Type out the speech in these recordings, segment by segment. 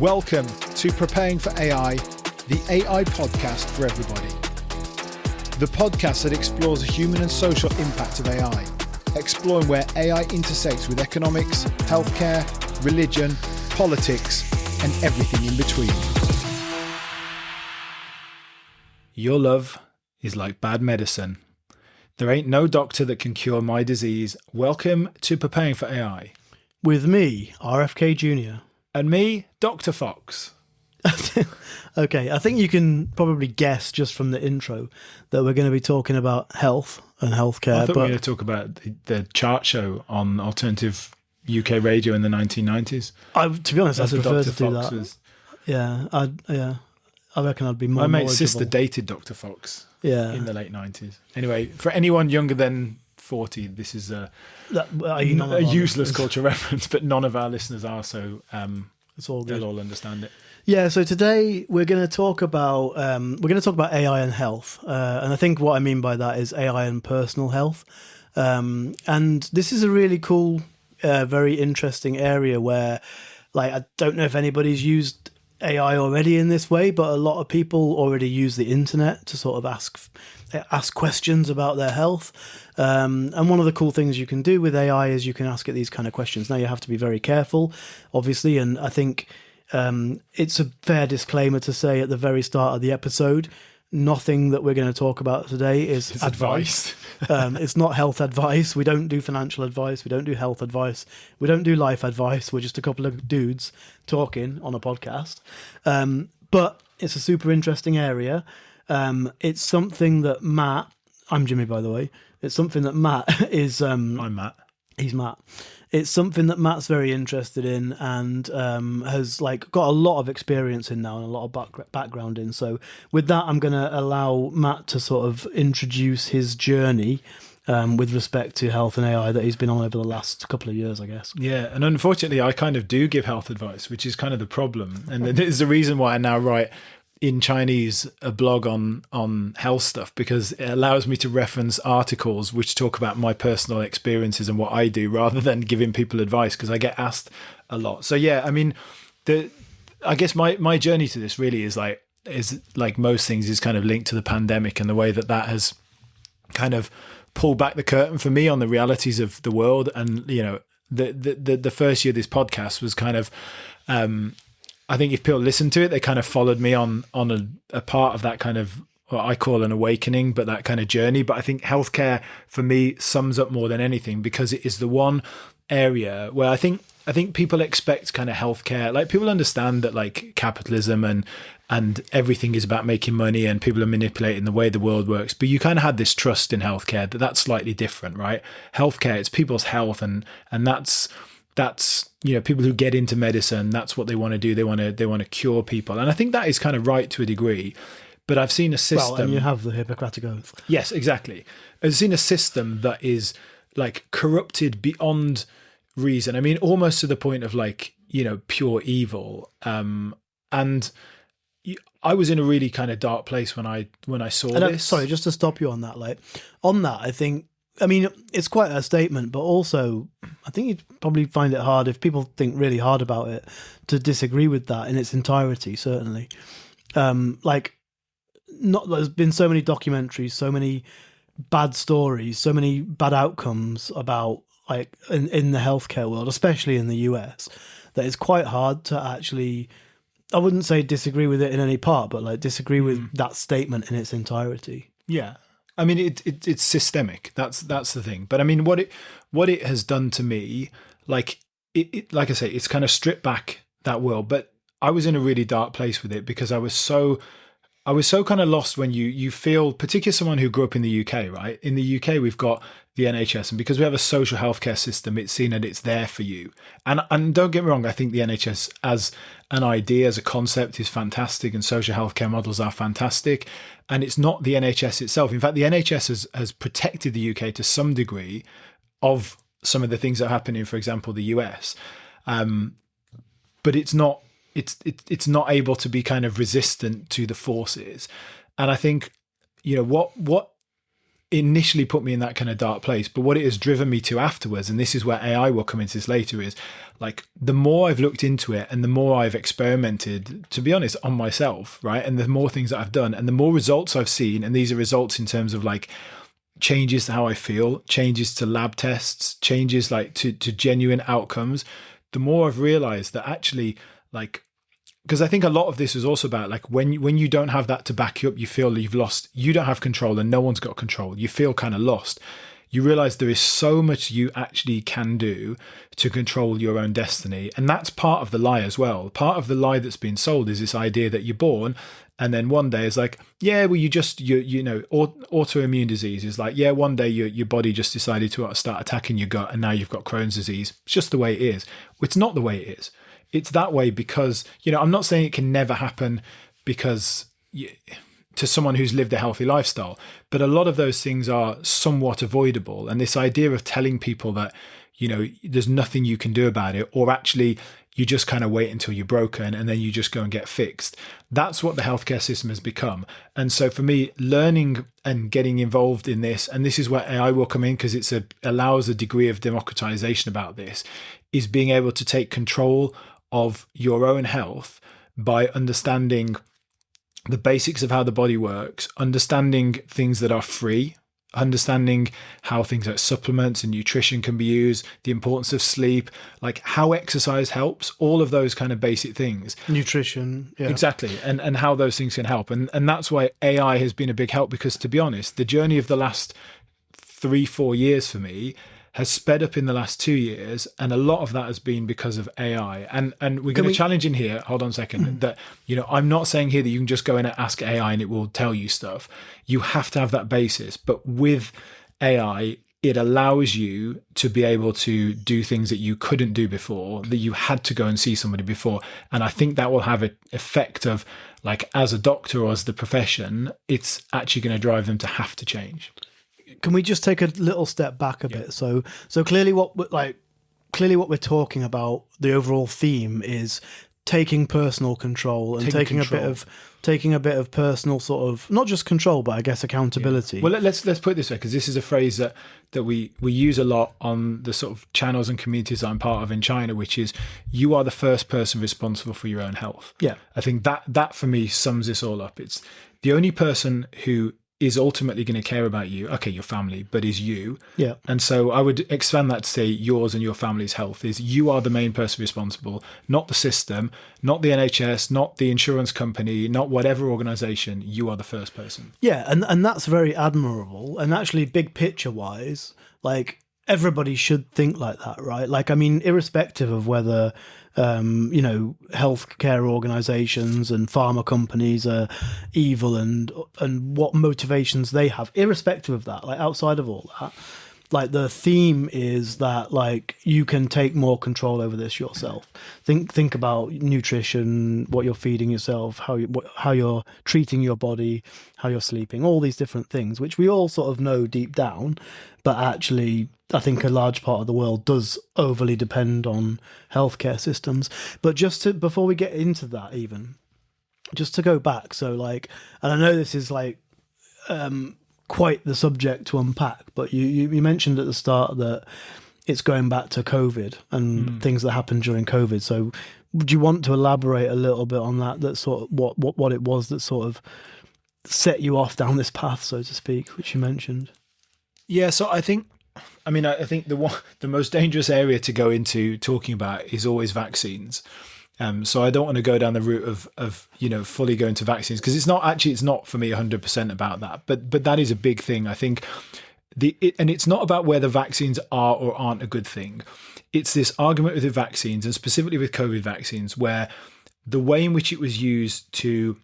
Welcome to Preparing for AI, the AI podcast for everybody. The podcast that explores the human and social impact of AI, exploring where AI intersects with economics, healthcare, religion, politics, and everything in between. Your love is like bad medicine. There ain't no doctor that can cure my disease. Welcome to Preparing for AI. With me, RFK Jr. And me, Dr. Fox. Okay, I think you can probably guess just from the intro that we're going to be talking about health and healthcare. I thought we were going to talk about the chart show on alternative UK radio in the 1990s. To be honest, I prefer Dr. to do Fox that. was. I reckon I'd be more My mate's knowledgeable. sister dated Dr. Fox in the late 90s. Anyway, for anyone younger than 40, this is a useless culture reference, but none of our listeners are, so it's all good. They'll all understand it. Yeah, so today we're going to talk about AI and health, and I think what I mean by that is AI and personal health. And this is a really cool, very interesting area where, like, I don't know if anybody's used AI already in this way, but a lot of people already use the internet to sort of ask questions about their health. And one of the cool things you can do with AI is you can ask it these kind of questions. Now, you have to be very careful, obviously, and I think it's a fair disclaimer to say at the very start of the episode, nothing that we're going to talk about today is advice. It's not health advice. We don't do financial advice. We don't do health advice. We don't do life advice. We're just a couple of dudes talking on a podcast. But it's a super interesting area. It's something that Matt, I'm Jimmy, by the way. It's something that Matt is... I'm Matt. He's Matt. It's something that Matt's very interested in and has got a lot of experience in now and a lot of background in. So with that, I'm going to allow Matt to sort of introduce his journey with respect to health and AI that he's been on over the last couple of years, I guess. Yeah, and unfortunately, I kind of do give health advice, which is kind of the problem. And there's the reason why I now write in Chinese a blog on health stuff, because it allows me to reference articles which talk about my personal experiences and what I do rather than giving people advice, because I get asked a lot. So yeah, I mean, I guess my journey to this really is like most things is kind of linked to the pandemic and the way that has kind of pulled back the curtain for me on the realities of the world. And you know, the first year of this podcast was kind of I think if people listen to it, they kind of followed me on a part of that kind of what I call an awakening, but that kind of journey. But I think healthcare for me sums up more than anything, because it is the one area where I think people expect kind of healthcare. Like, people understand that like capitalism and everything is about making money and people are manipulating the way the world works. But you kind of had this trust in healthcare that's slightly different, right? Healthcare, it's people's health, and that's you know, people who get into medicine, that's what they want to do. They want to cure people, and I think that is kind of right to a degree. But I've seen a system. Well, and you have the Hippocratic Oath. Yes, exactly. I've seen a system that is like corrupted beyond reason. I mean, almost to the point of like, you know, pure evil. And I was in a really kind of dark place when I saw this. Sorry, just to stop you on that. I mean, it's quite a statement, but also I think you'd probably find it hard, if people think really hard about it, to disagree with that in its entirety, certainly. There's been so many documentaries, so many bad stories, so many bad outcomes about like in the healthcare world, especially in the US, that it's quite hard to actually, I wouldn't say disagree with it in any part, but like disagree with that statement in its entirety. Yeah. I mean, it's systemic. That's the thing. But I mean, what it has done to me, like I say, it's kind of stripped back that world. But I was in a really dark place with it, because I was so kind of lost when you feel, particularly someone who grew up in the UK, right? In the UK, we've got the NHS, and because we have a social healthcare system, it's seen that it's there for you. And don't get me wrong, I think the NHS as an idea, as a concept, is fantastic, and social healthcare models are fantastic. And it's not the NHS itself. In fact, the NHS has protected the UK to some degree of some of the things that are happening, for example, the US. But it's not able to be kind of resistant to the forces. And I think, you know, what initially put me in that kind of dark place. But what it has driven me to afterwards, and this is where AI will come into this later, is like the more I've looked into it and the more I've experimented, to be honest, on myself, right? And the more things that I've done and the more results I've seen, and these are results in terms of like changes to how I feel, changes to lab tests, changes like to genuine outcomes, the more I've realized that actually, like, because I think a lot of this is also about like when you don't have that to back you up, you feel you've lost, you don't have control and no one's got control. You feel kind of lost. You realize there is so much you actually can do to control your own destiny. And that's part of the lie as well. Part of the lie that's been sold is this idea that you're born and then one day it's like, yeah, well, you know, autoimmune disease is like, yeah, one day your body just decided to start attacking your gut and now you've got Crohn's disease. It's just the way it is. It's not the way it is. It's that way because, you know, I'm not saying it can never happen because to someone who's lived a healthy lifestyle, but a lot of those things are somewhat avoidable. And this idea of telling people that, you know, there's nothing you can do about it, or actually you just kind of wait until you're broken and then you just go and get fixed. That's what the healthcare system has become. And so for me, learning and getting involved in this, and this is where AI will come in because allows a degree of democratization about this, is being able to take control of your own health by understanding the basics of how the body works, understanding things that are free, understanding how things like supplements and nutrition can be used, the importance of sleep, like how exercise helps, all of those kind of basic things. Nutrition, yeah. Exactly, and how those things can help. And that's why AI has been a big help, because to be honest, the journey of the last 3-4 years for me has sped up in the last 2 years, and a lot of that has been because of AI. And we're going to challenge in here, hold on a second, that, you know, I'm not saying here that you can just go in and ask AI and it will tell you stuff. You have to have that basis. But with AI, it allows you to be able to do things that you couldn't do before, that you had to go and see somebody before. And I think that will have an effect of, like, as a doctor or as the profession, it's actually going to drive them to have to change. Can we just take a little step back a bit? So clearly what we're talking about, the overall theme is taking personal control and taking a bit of personal sort of, not just control, but I guess accountability. Yeah. Well, let's put it this way, because this is a phrase that we use a lot on the sort of channels and communities I'm part of in China, which is you are the first person responsible for your own health. Yeah. I think that for me sums this all up. It's the only person who is ultimately going to care about you, okay, your family, but is you. Yeah. And so I would expand that to say yours and your family's health is you are the main person responsible, not the system, not the NHS, not the insurance company, not whatever organization. You are the first person. Yeah, and that's very admirable. And actually, big picture wise, like, everybody should think like that, right? Like, I mean, irrespective of whether you know, healthcare organizations and pharma companies are evil and what motivations they have, irrespective of that, like, outside of all that, like, the theme is that, like, you can take more control over this yourself. Think about nutrition, what you're feeding yourself, how you're treating your body, how you're sleeping, all these different things, which we all sort of know deep down, but actually I think a large part of the world does overly depend on healthcare systems. But before we get into that, even just to go back, so, like, and I know this is like quite the subject to unpack, but you mentioned at the start that it's going back to COVID and things that happened during COVID. So would you want to elaborate a little bit on that? That sort of what it was that sort of set you off down this path, so to speak, which you mentioned. Yeah, so I think the most dangerous area to go into talking about is always vaccines. So I don't want to go down the route of you know, fully going to vaccines, because it's not for me 100% about that. But that is a big thing. I think and it's not about whether vaccines are or aren't a good thing. It's this argument with the vaccines, and specifically with COVID vaccines, where the way in which it was used to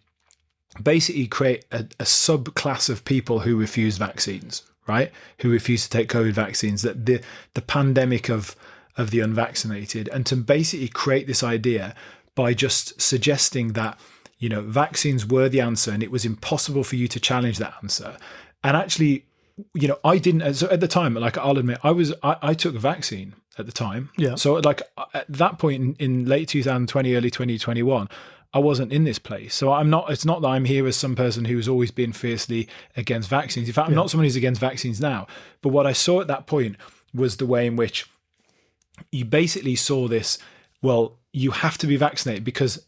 basically create a subclass of people who refuse vaccines, right? Who refuse to take COVID vaccines, that the pandemic of the unvaccinated, and to basically create this idea by just suggesting that, you know, vaccines were the answer and it was impossible for you to challenge that answer. And actually, you know, I didn't, so at the time, like, I'll admit, I took a vaccine at the time. Yeah. So, like, at that point in late 2020, early 2021, I wasn't in this place. So I'm not, it's not that I'm here as some person who's always been fiercely against vaccines. In fact, I'm not someone who's against vaccines now. But what I saw at that point was the way in which you basically saw this, well, you have to be vaccinated because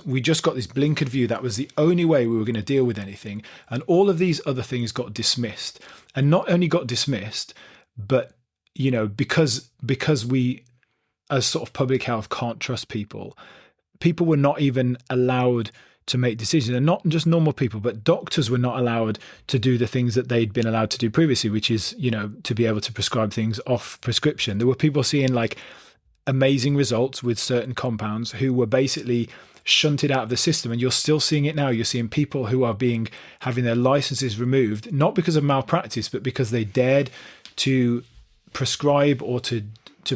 we just got this blinkered view. That was the only way we were going to deal with anything. And all of these other things got dismissed, and not only got dismissed, but, because we as sort of public health can't trust people were not even allowed to make decisions, and not just normal people, but doctors were not allowed to do the things that they'd been allowed to do previously, which is, to be able to prescribe things off prescription. There were people seeing like amazing results with certain compounds who were basically shunted out of the system. And you're still seeing it now. You're seeing people who are having their licenses removed, not because of malpractice, but because they dared to prescribe or to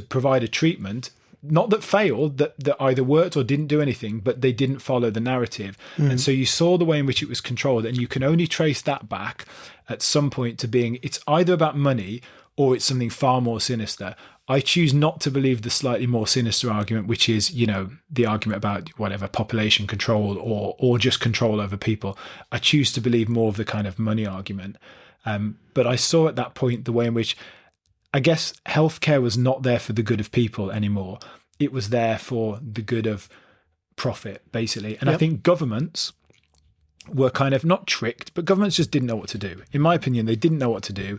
provide a treatment, not that failed, that either worked or didn't do anything, but they didn't follow the narrative. And so you saw the way in which it was controlled, and you can only trace that back at some point to being, it's either about money or it's something far more sinister. I choose not to believe the slightly more sinister argument, which is, the argument about whatever population control or just control over people. I choose to believe more of the kind of money argument. But I saw at that point the way in which, I guess, healthcare was not there for the good of people anymore. It was there for the good of profit, basically. And I think governments were kind of not tricked, but governments just didn't know what to do. In my opinion, they didn't know what to do,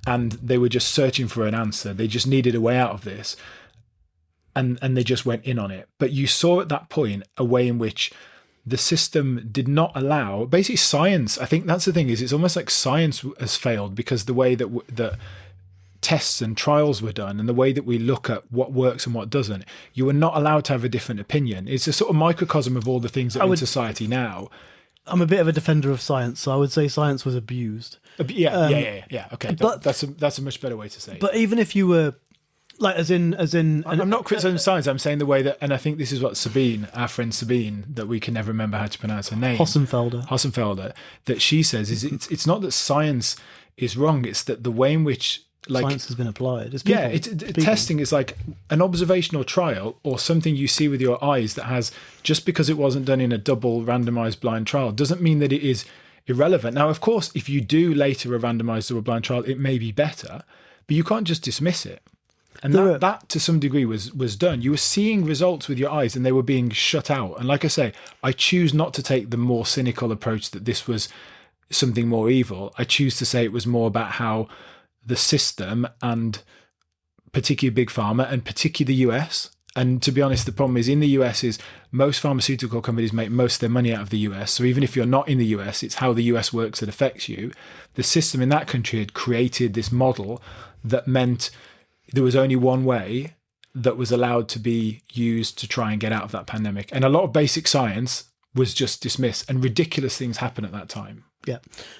and they were just searching for an answer. They just needed a way out of this, and they just went in on it. But you saw at that point a way in which the system did not allow, basically science. I think that's the thing, is it's almost like science has failed, because the way that tests and trials were done and the way that we look at what works and what doesn't, you were not allowed to have a different opinion. It's a sort of microcosm of all the things that are in society now. I'm a bit of a defender of science, so I would say science was abused. Yeah. Okay, that's a much better way to say it. But even if you were, like, as in, I'm not criticizing science. I'm saying the way that, and I think this is what Sabine, our friend Sabine, that we can never remember how to pronounce her name, Hossenfelder, that she says is it's not that science is wrong. It's that the way in which science has been applied. Testing is like an observational trial or something you see with your eyes that has, just because it wasn't done in a double randomized blind trial doesn't mean that it is irrelevant. Now, of course, if you do later a randomized double blind trial, it may be better, but you can't just dismiss it. And that to some degree was done. You were seeing results with your eyes and they were being shut out. And like I say, I choose not to take the more cynical approach that this was something more evil. I choose to say it was more about how the system, and particularly Big Pharma, and particularly the US. And to be honest, the problem is in the US is most pharmaceutical companies make most of their money out of the US. So even if you're not in the US, it's how the US works that affects you. The system in that country had created this model that meant there was only one way that was allowed to be used to try and get out of that pandemic. And a lot of basic science was just dismissed, and ridiculous things happened at that time. Yeah.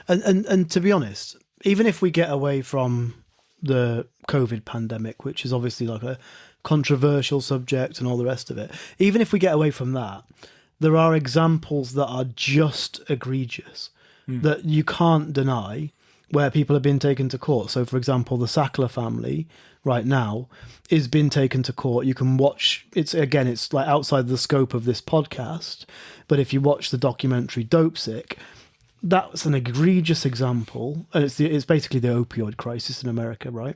And to be honest, even if we get away from the COVID pandemic, which is obviously like a controversial subject and all the rest of it, even if we get away from that, there are examples that are just egregious that you can't deny, where people have been taken to court. So, for example, the Sackler family right now is being taken to court. You can watch, it's like outside the scope of this podcast, but if you watch the documentary Dope Sick, that's an egregious example, and it's basically the opioid crisis in America, right?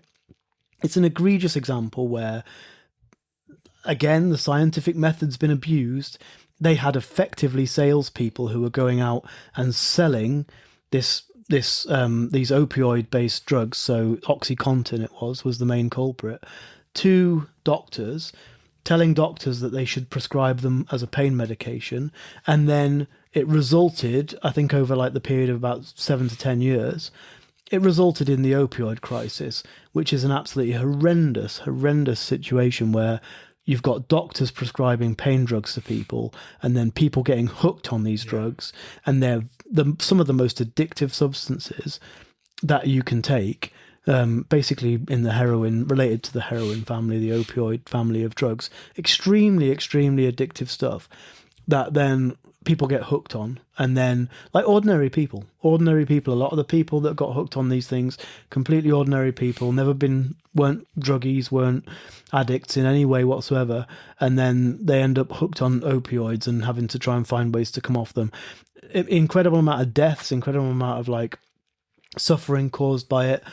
It's an egregious example where, again, the scientific method's been abused. They had effectively salespeople who were going out and selling these opioid-based drugs. So OxyContin was the main culprit, to doctors, telling doctors that they should prescribe them as a pain medication, and then it resulted, I think, over like the period of about 7 to 10 years, it resulted in the opioid crisis, which is an absolutely horrendous situation where you've got doctors prescribing pain drugs to people, and then people getting hooked on these drugs, and they're some of the most addictive substances that you can take, basically in the heroin, related to the heroin family, the opioid family of drugs. Extremely, extremely addictive stuff that then people get hooked on, and then like ordinary people, a lot of the people that got hooked on these things, completely ordinary people, weren't druggies, weren't addicts in any way whatsoever, and then they end up hooked on opioids and having to try and find ways to come off them. Incredible amount of deaths, incredible amount of like suffering caused by it,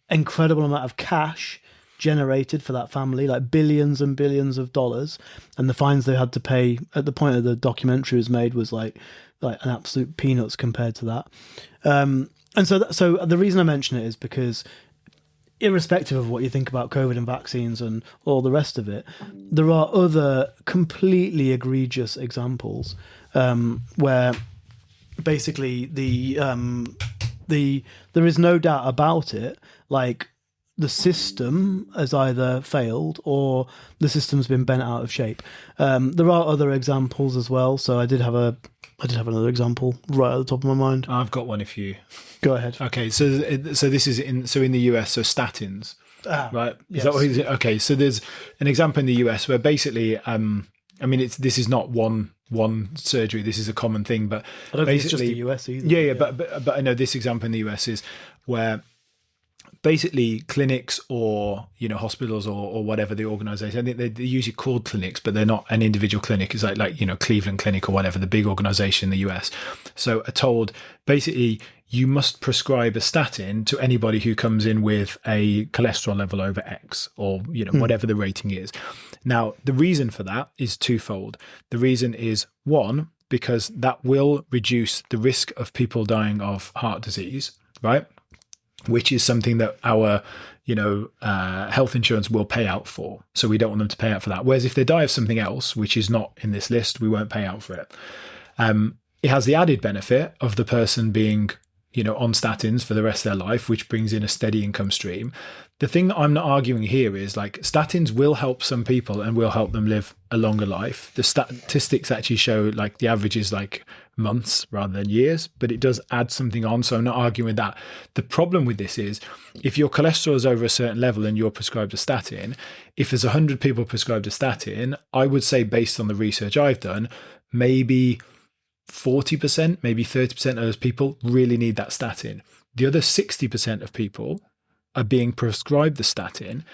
incredible amount of cash generated for that family, like billions and billions of dollars, and the fines they had to pay at the point of the documentary was made was like an absolute peanuts compared to that. And so the reason I mention it is because, irrespective of what you think about COVID and vaccines and all the rest of it, there are other completely egregious examples where basically there is no doubt about it, like the system has either failed or the system's been bent out of shape. There are other examples as well. So I did have another example right at the top of my mind. I've got one if you go ahead. Okay, so this is in the US, so statins, right? Yes. Is that what he's, okay? So there's an example in the US where basically, I mean, this is not one surgery. This is a common thing, but I don't think it's just the US either. Yeah. But I know this example in the US is where basically clinics or hospitals or whatever the organization, I think they're usually called clinics, but they're not an individual clinic. It's like Cleveland Clinic or whatever, the big organization in the US. So are told basically you must prescribe a statin to anybody who comes in with a cholesterol level over X or whatever the rating is. Now the reason for that is twofold. The reason is, one, because that will reduce the risk of people dying of heart disease, right? Which is something that our, health insurance will pay out for. So we don't want them to pay out for that. Whereas if they die of something else, which is not in this list, we won't pay out for it. It has the added benefit of the person being, on statins for the rest of their life, which brings in a steady income stream. The thing that I'm not arguing here is like statins will help some people and will help them live a longer life. The statistics actually show like the average is like months rather than years, but it does add something on. So I'm not arguing with that. The problem with this is if your cholesterol is over a certain level and you're prescribed a statin, if there's 100 people prescribed a statin, I would say based on the research I've done, maybe 40%, maybe 30% of those people really need that statin. The other 60% of people are being prescribed the statin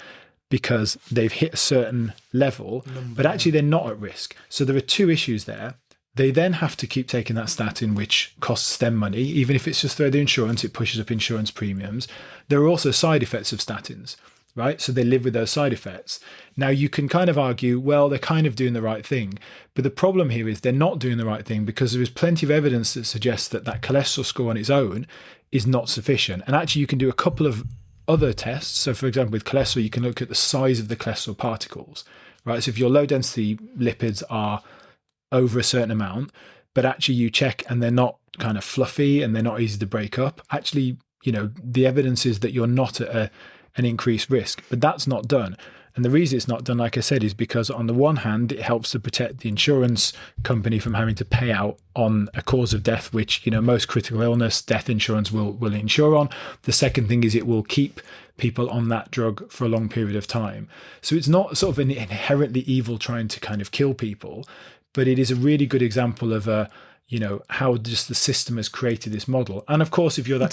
because they've hit a certain level, but actually they're not at risk. So there are two issues there. They then have to keep taking that statin, which costs them money. Even if it's just through the insurance, it pushes up insurance premiums. There are also side effects of statins, right? So they live with those side effects. Now you can kind of argue, well, they're kind of doing the right thing. But the problem here is they're not doing the right thing because there is plenty of evidence that suggests that cholesterol score on its own is not sufficient. And actually you can do a couple of other tests. So for example, with cholesterol, you can look at the size of the cholesterol particles, right? So if your low density lipids are over a certain amount, but actually you check and they're not kind of fluffy and they're not easy to break up, actually, the evidence is that you're not at an increased risk, but that's not done. And the reason it's not done, like I said, is because on the one hand, it helps to protect the insurance company from having to pay out on a cause of death, which, most critical illness, death insurance will insure on. The second thing is it will keep people on that drug for a long period of time. So it's not sort of an inherently evil trying to kind of kill people, but it is a really good example of how just the system has created this model. And of course, if you're that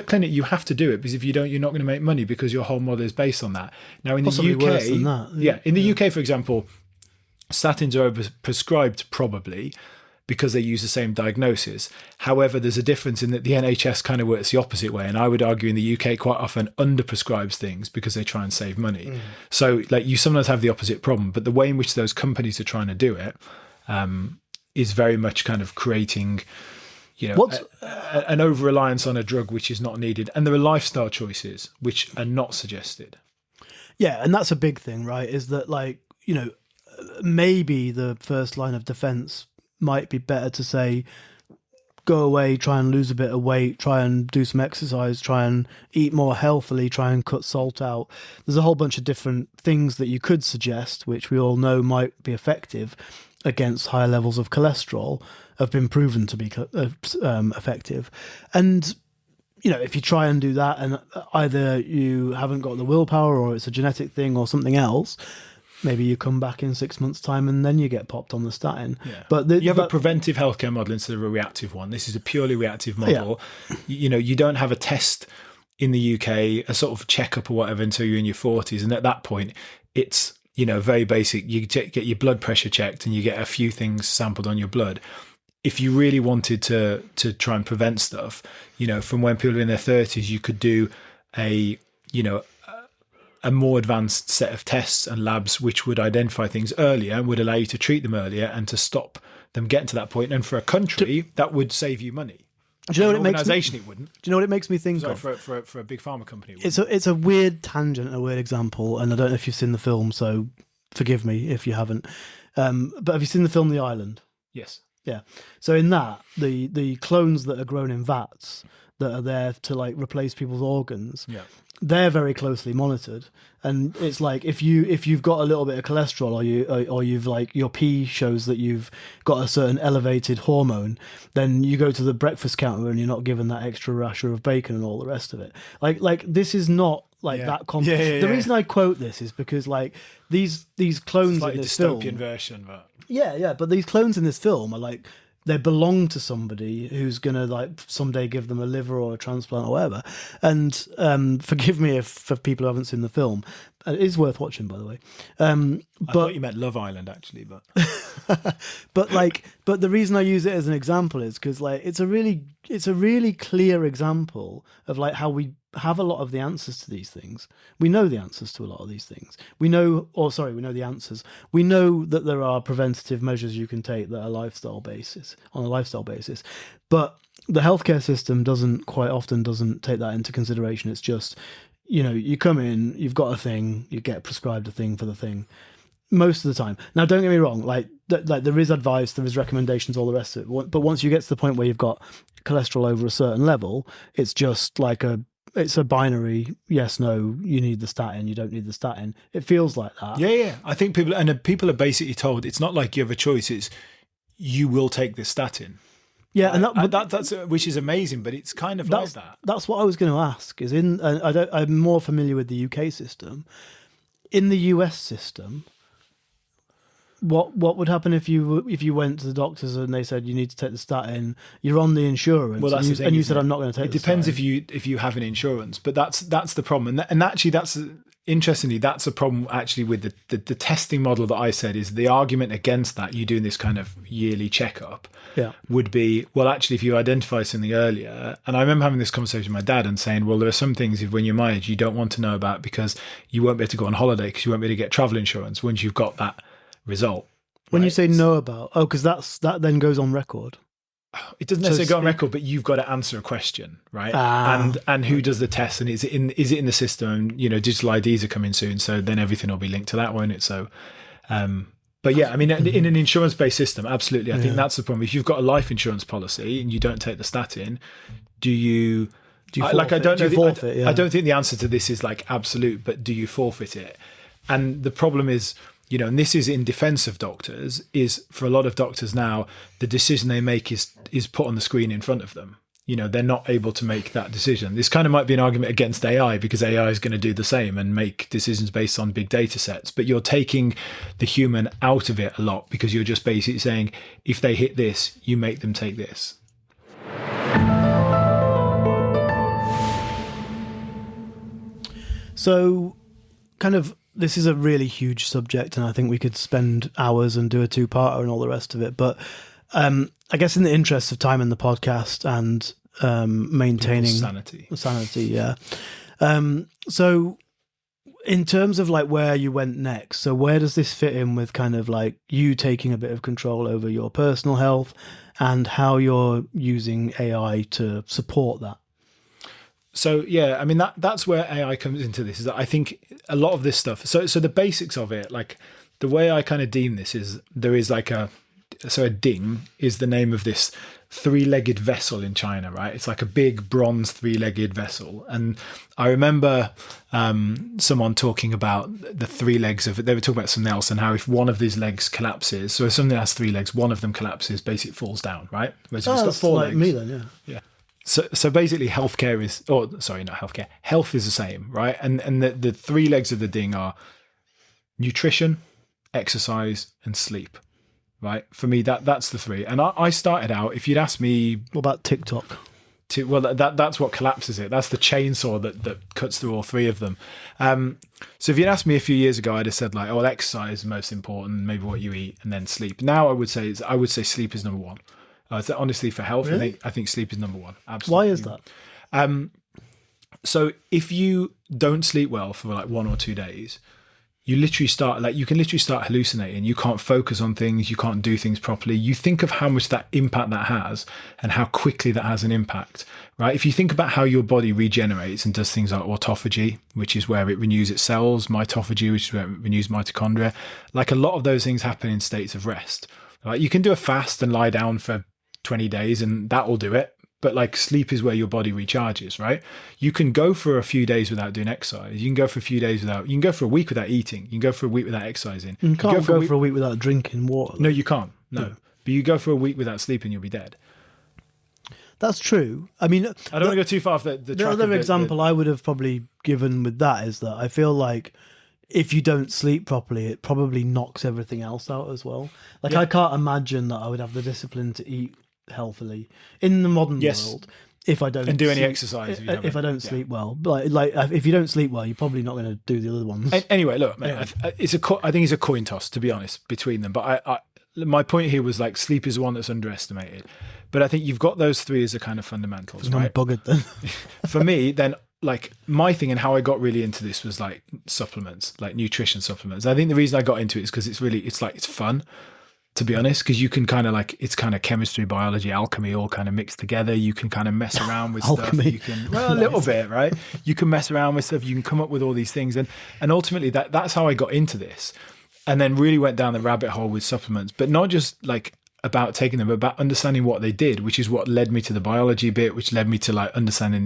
clinic, you have to do it because if you don't, you're not going to make money because your whole model is based on that. Now in Possibly the UK, worse than that. In the UK, for example, statins are overprescribed probably because they use the same diagnosis. However, there's a difference in that the NHS kind of works the opposite way. And I would argue in the UK quite often underprescribes things because they try and save money. So like you sometimes have the opposite problem, but the way in which those companies are trying to do it is very much kind of creating, an over-reliance on a drug which is not needed. And there are lifestyle choices which are not suggested. Yeah, and that's a big thing, right? Is that maybe the first line of defense might be better to say, go away, try and lose a bit of weight, try and do some exercise, try and eat more healthily, try and cut salt out. There's a whole bunch of different things that you could suggest, which we all know might be effective against higher levels of cholesterol, have been proven to be effective. And, if you try and do that and either you haven't got the willpower or it's a genetic thing or something else, maybe you come back in 6 months' time and then you get popped on the statin. Yeah. But you have a preventive healthcare model instead of a reactive one. This is a purely reactive model. Yeah. You don't have a test in the UK, a sort of checkup or whatever until you're in your 40s. And at that point, it's, very basic. You get your blood pressure checked and you get a few things sampled on your blood. If you really wanted to try and prevent stuff, from when people are in their 30s, you could do a more advanced set of tests and labs which would identify things earlier and would allow you to treat them earlier and to stop them getting to that point. And for a country, that would save you money. Do you know what it makes me? It wouldn't. Do you know what it makes me think of? For a big pharma company, it's a weird tangent, a weird example, and I don't know if you've seen the film, so forgive me if you haven't. But have you seen the film The Island? Yes. Yeah. So in that, the clones that are grown in vats that are there to like replace people's organs, they're very closely monitored. And it's like if you've got a little bit of cholesterol or you've like your pee shows that you've got a certain elevated hormone, then you go to the breakfast counter and you're not given that extra rasher of bacon and all the rest of it. Like this is not like that complex. The reason I quote this is because like these clones in this film, dystopian version, but but these clones in this film are like, they belong to somebody who's going to like someday give them a liver or a transplant or whatever. And forgive me for people who haven't seen the film. It is worth watching, by the way. I thought you meant Love Island, actually, but but the reason I use it as an example is because like it's a really clear example of like how we have a lot of the answers to these things. We know the answers to a lot of these things. We know the answers. We know that there are preventative measures you can take that are on a lifestyle basis. But the healthcare system doesn't take that into consideration. It's just, you come in, you've got a thing, you get prescribed a thing for the thing. Most of the time. Now, don't get me wrong. Like there is advice, there is recommendations, all the rest of it. But once you get to the point where you've got cholesterol over a certain level, it's just like it's a binary yes, no, you need the statin, you don't need the statin. It feels like that. Yeah. I think people are basically told it's not like you have a choice, it's you will take this statin. Yeah, and that's which is amazing, but it's kind of like that. That's what I was going to ask. Is I'm more familiar with the UK system. In the US system, what would happen if you went to the doctors and they said you need to take the statin? You're on the insurance, well, that's and you said I'm not going to take. It depends if you have an insurance, but that's the problem, and actually that's interestingly that's a problem actually with the testing model that I said is the argument against that. You doing this kind of yearly checkup, would be, well, actually if you identify something earlier, and I remember having this conversation with my dad and saying, well, there are some things when you're my age you don't want to know about because you won't be able to go on holiday because you won't be able to get travel insurance once you've got that result. When you say know about, because that then goes on record. It doesn't necessarily go on record, but you've got to answer a question, right? And who does the test, and is it in the system? Digital IDs are coming soon, so then everything will be linked to that, won't it? So, but yeah, I mean, in an insurance-based system, absolutely, I think that's the problem. If you've got a life insurance policy and you don't take the statin, do you forfeit? I don't know. I don't think the answer to this is like absolute, but do you forfeit it? And the problem is, and this is in defense of doctors, is for a lot of doctors now, the decision they make is put on the screen in front of them. They're not able to make that decision. This kind of might be an argument against AI because AI is going to do the same and make decisions based on big data sets. But you're taking the human out of it a lot because you're just basically saying, if they hit this, you make them take this. So kind of, this is a really huge subject, and I think we could spend hours and do a two-parter and all the rest of it. But I guess in the interest of time in the podcast and maintaining sanity, so in terms of like where you went next, so where does this fit in with kind of like you taking a bit of control over your personal health and how you're using AI to support that? So yeah, I mean that's where AI comes into this. Is that I think a lot of this stuff. So the basics of it, like the way I kind of deem this is there is like a ding is the name of this three-legged vessel in China, right? It's like a big bronze three-legged vessel, and I remember someone talking about the three legs of it. They were talking about something else and how if one of these legs collapses, so if something has three legs, one of them collapses, basically it falls down, right? Whereas if it's got four legs, me then, yeah. So basically health is the same, right? And the three legs of the ding are nutrition, exercise, and sleep. Right? For me, that's the three. And I started out, if you'd asked me, What about TikTok? well, that's what collapses it. That's the chainsaw that cuts through all three of them. So if you'd asked me a few years ago, I'd have said like, oh, well, exercise is most important, maybe what you eat, and then sleep. Now I would say sleep is number one. Honestly, for health, Really? I think sleep is number one. Absolutely. Why is that? So if you don't sleep well for like 1 or 2 days, you can literally start hallucinating. You can't focus on things. You can't do things properly. You think of how much that impact that has and how quickly that has an impact, right? If you think about how your body regenerates and does things like autophagy, which is where it renews its cells, mitophagy, which is where it renews mitochondria, like a lot of those things happen in states of rest. Right? You can do a fast and lie down for 20 days and that will do it. But like sleep is where your body recharges, right? You can go for a few days without doing exercise. You can go for a few days you can go for a week without eating. You can go for a week without exercising. You can't go for a week without drinking water. No, you can't. No. But you go for a week without sleeping, you'll be dead. That's true. I mean, I don't want to go too far off the track. other example I would have probably given with that is that I feel like if you don't sleep properly, it probably knocks everything else out as well. Like I can't imagine that I would have the discipline to eat healthily in the modern world if I don't do any exercise. If I don't sleep well, but like if you don't sleep well, you're probably not going to do the other ones. Anyway, look, man, I think it's a coin toss, to be honest, between them. But my point here was like sleep is the one that's underestimated. But I think you've got those three as a kind of fundamentals, right? I'm buggered then. For me, then, like my thing and how I got really into this was like supplements, like nutrition supplements. I think the reason I got into it is because it's fun, to be honest, because you can kind of like, it's kind of chemistry, biology, alchemy all kind of mixed together. You can kind of mess around with stuff. You can, well, a little bit, right? You can mess around with stuff. You can come up with all these things. And ultimately that's how I got into this, and then really went down the rabbit hole with supplements, but not just like about taking them, but about understanding what they did, which is what led me to the biology bit, which led me to like understanding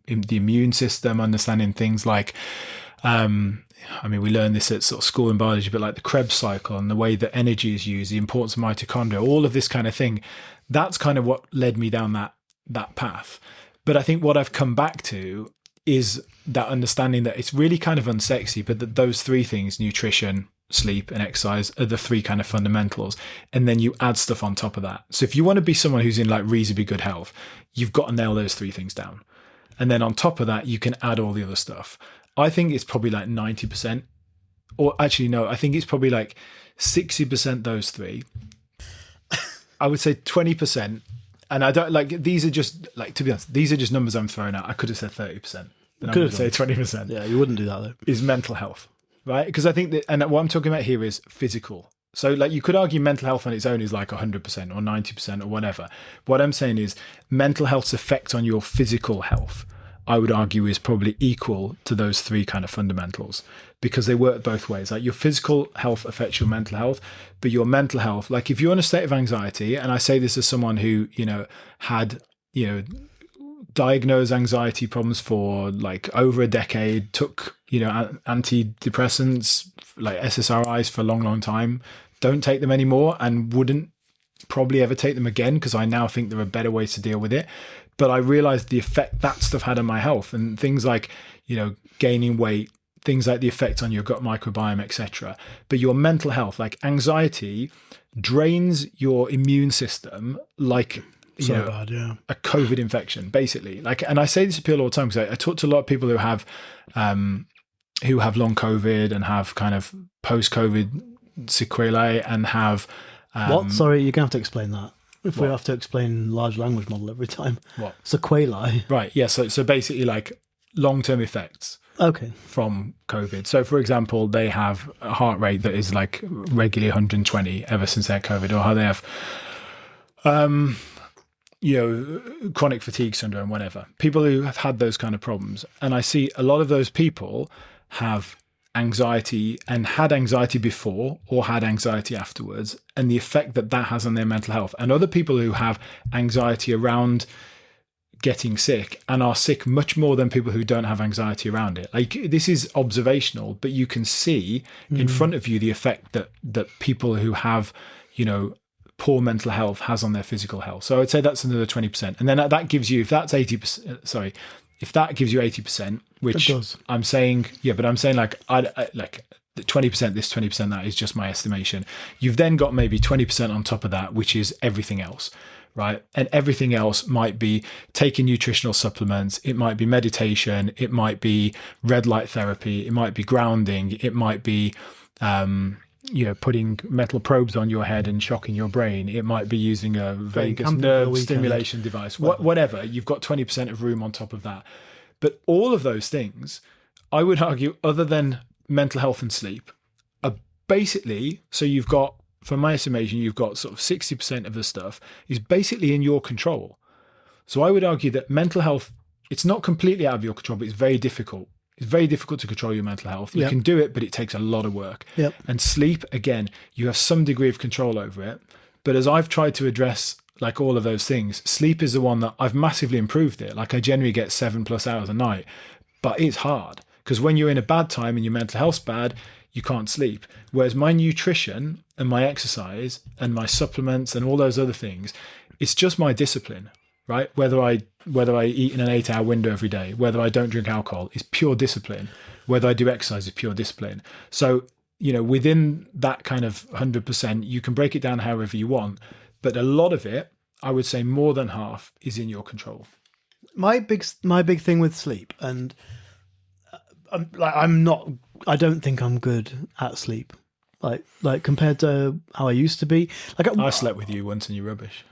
the immune system, understanding things like, I mean, we learn this at sort of school in biology, but like the Krebs cycle and the way that energy is used, the importance of mitochondria, all of this kind of thing, that's kind of what led me down that path. But I think what I've come back to is that understanding that it's really kind of unsexy, but that those three things, nutrition, sleep, and exercise, are the three kind of fundamentals. And then you add stuff on top of that. So if you want to be someone who's in like reasonably good health, you've got to nail those three things down. And then on top of that, you can add all the other stuff. I think it's probably like 90%, or actually, no, I think it's probably like 60% those three. I would say 20%. And I don't like, these are just like, to be honest, these are just numbers I'm throwing out. I could have said 30%. But I'm going to say 20%. Yeah, you wouldn't do that though. Is mental health, right? Because I think that, and what I'm talking about here is physical. So like you could argue mental health on its own is like 100% or 90% or whatever. What I'm saying is mental health's effect on your physical health, I would argue, is probably equal to those three kind of fundamentals, because they work both ways. Like your physical health affects your mental health, but your mental health, like if you're in a state of anxiety, and I say this as someone who, had, diagnosed anxiety problems for like over a decade, took, antidepressants like SSRIs for a long, long time, don't take them anymore, and wouldn't probably ever take them again, because I now think there are better ways to deal with it. But I realized the effect that stuff had on my health, and things like, gaining weight, things like the effect on your gut microbiome, etc. But your mental health, like anxiety, drains your immune system like a COVID infection, basically. Like, and I say this to people all the time because I talk to a lot of people who have long COVID and have kind of post-COVID sequelae and have what? Sorry, you're gonna have to explain that. If we have to explain large language model every time. What? Sequelae. Right, yeah. So basically like long-term effects from COVID. So for example, they have a heart rate that is like regularly 120 ever since they had COVID, or how they have chronic fatigue syndrome, whatever. People who have had those kind of problems. And I see a lot of those people have anxiety and had anxiety before or had anxiety afterwards, and the effect that has on their mental health. And other people who have anxiety around getting sick and are sick much more than people who don't have anxiety around it. Like, this is observational, but you can see in front of you the effect that people who have, poor mental health has on their physical health. So I'd say that's another 20%. And then that gives you, if that gives you 80%, which I'm saying, but I'm saying like, I like 20% this, 20% that is just my estimation. You've then got maybe 20% on top of that, which is everything else, right? And everything else might be taking nutritional supplements. It might be meditation. It might be red light therapy. It might be grounding. It might be, putting metal probes on your head and shocking your brain. It might be using a vagus nerve stimulation device, whatever. You've got 20% of room on top of that. But all of those things, I would argue, other than mental health and sleep, are basically, so you've got, from my estimation, you've got sort of 60% of the stuff is basically in your control. So I would argue that mental health, it's not completely out of your control, but it's very difficult. It's very difficult to control your mental health. You can do it, but it takes a lot of work. And sleep, again, you have some degree of control over it. But as I've tried to address like all of those things, sleep is the one that I've massively improved it. Like I generally get 7+ hours a night, but it's hard. Because when you're in a bad time and your mental health's bad, you can't sleep. Whereas my nutrition and my exercise and my supplements and all those other things, it's just my discipline, right? Whether I eat in an 8-hour window every day, whether I don't drink alcohol, is pure discipline. Whether I do exercise is pure discipline. So, within that kind of 100%, you can break it down however you want. But a lot of it, I would say more than half, is in your control. My big thing with sleep, and I don't think I'm good at sleep. Like compared to how I used to be. Like I slept with you once and you're rubbish.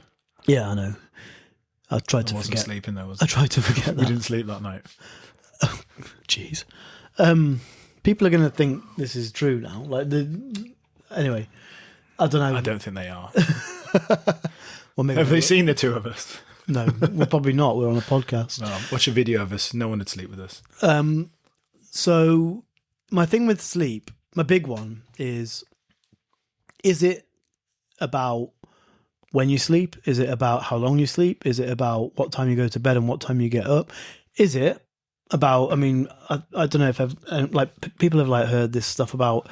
Yeah, I know. I tried to wasn't forget. Sleeping though, was I tried to forget that. We didn't sleep that night. Jeez. People are going to think this is true now. Anyway, I don't know. I don't think they are. Well, maybe have they seen the two of us? No, well, probably not. We're on a podcast. No, watch a video of us. No one would sleep with us. So my thing with sleep, my big one is it about when you sleep? Is it about how long you sleep? Is it about what time you go to bed and what time you get up? Is it about, I don't know if people have heard this stuff about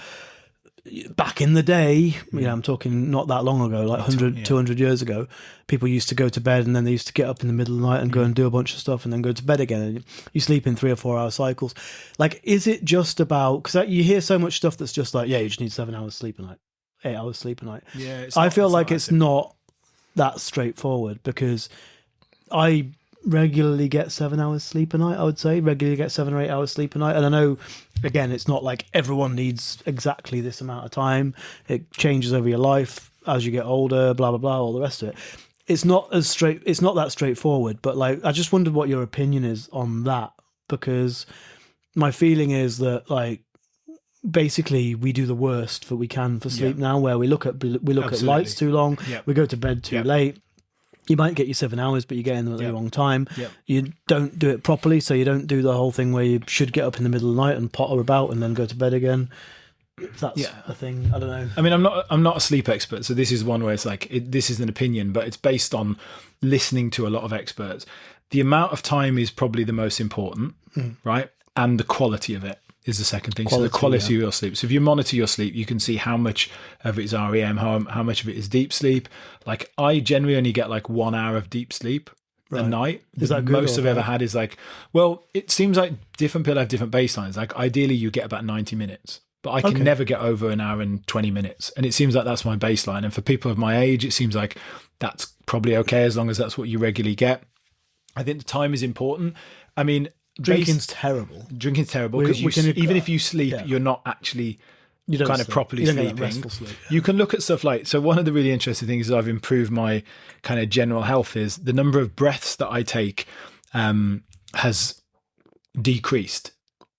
back in the day, I'm talking not that long ago, 100, 200 years ago, people used to go to bed and then they used to get up in the middle of the night and go and do a bunch of stuff and then go to bed again. And you sleep in 3 or 4 hour cycles. Is it just about, because you hear so much stuff that's just you just need 7 hours sleep a night, 8 hours sleep a night. Yeah, I feel like it's not that straightforward, because I regularly get 7 hours sleep a night. I would say regularly get 7 or 8 hours sleep a night, and I know, again, it's not like everyone needs exactly this amount of time. It changes over your life as you get older, blah blah blah, all the rest of it. It's not that straightforward. But I just wondered what your opinion is on that, because my feeling is that basically we do the worst that we can for sleep now, where we look at lights too long, we go to bed too late. You might get your 7 hours, but you get in them at the wrong time. You don't do it properly, so you don't do the whole thing where you should get up in the middle of the night and potter about and then go to bed again. If that's a thing, I don't know. I'm not a sleep expert, so this is one where it's this is an opinion, but it's based on listening to a lot of experts. The amount of time is probably the most important, right? And the quality of it is the second thing. So the quality of your sleep. So if you monitor your sleep, you can see how much of it is REM, how much of it is deep sleep. I generally only get 1 hour of deep sleep a night. Is that good? Most I've ever had is it seems like different people have different baselines. Ideally you get about 90 minutes, but I can never get over an hour and 20 minutes. And it seems like that's my baseline. And for people of my age, it seems like that's probably okay as long as that's what you regularly get. I think the time is important. Drinking's terrible. Drinking's terrible because even if you sleep, you're not actually properly sleeping. Sleep, You can look at stuff so one of the really interesting things is I've improved my kind of general health is the number of breaths that I take has decreased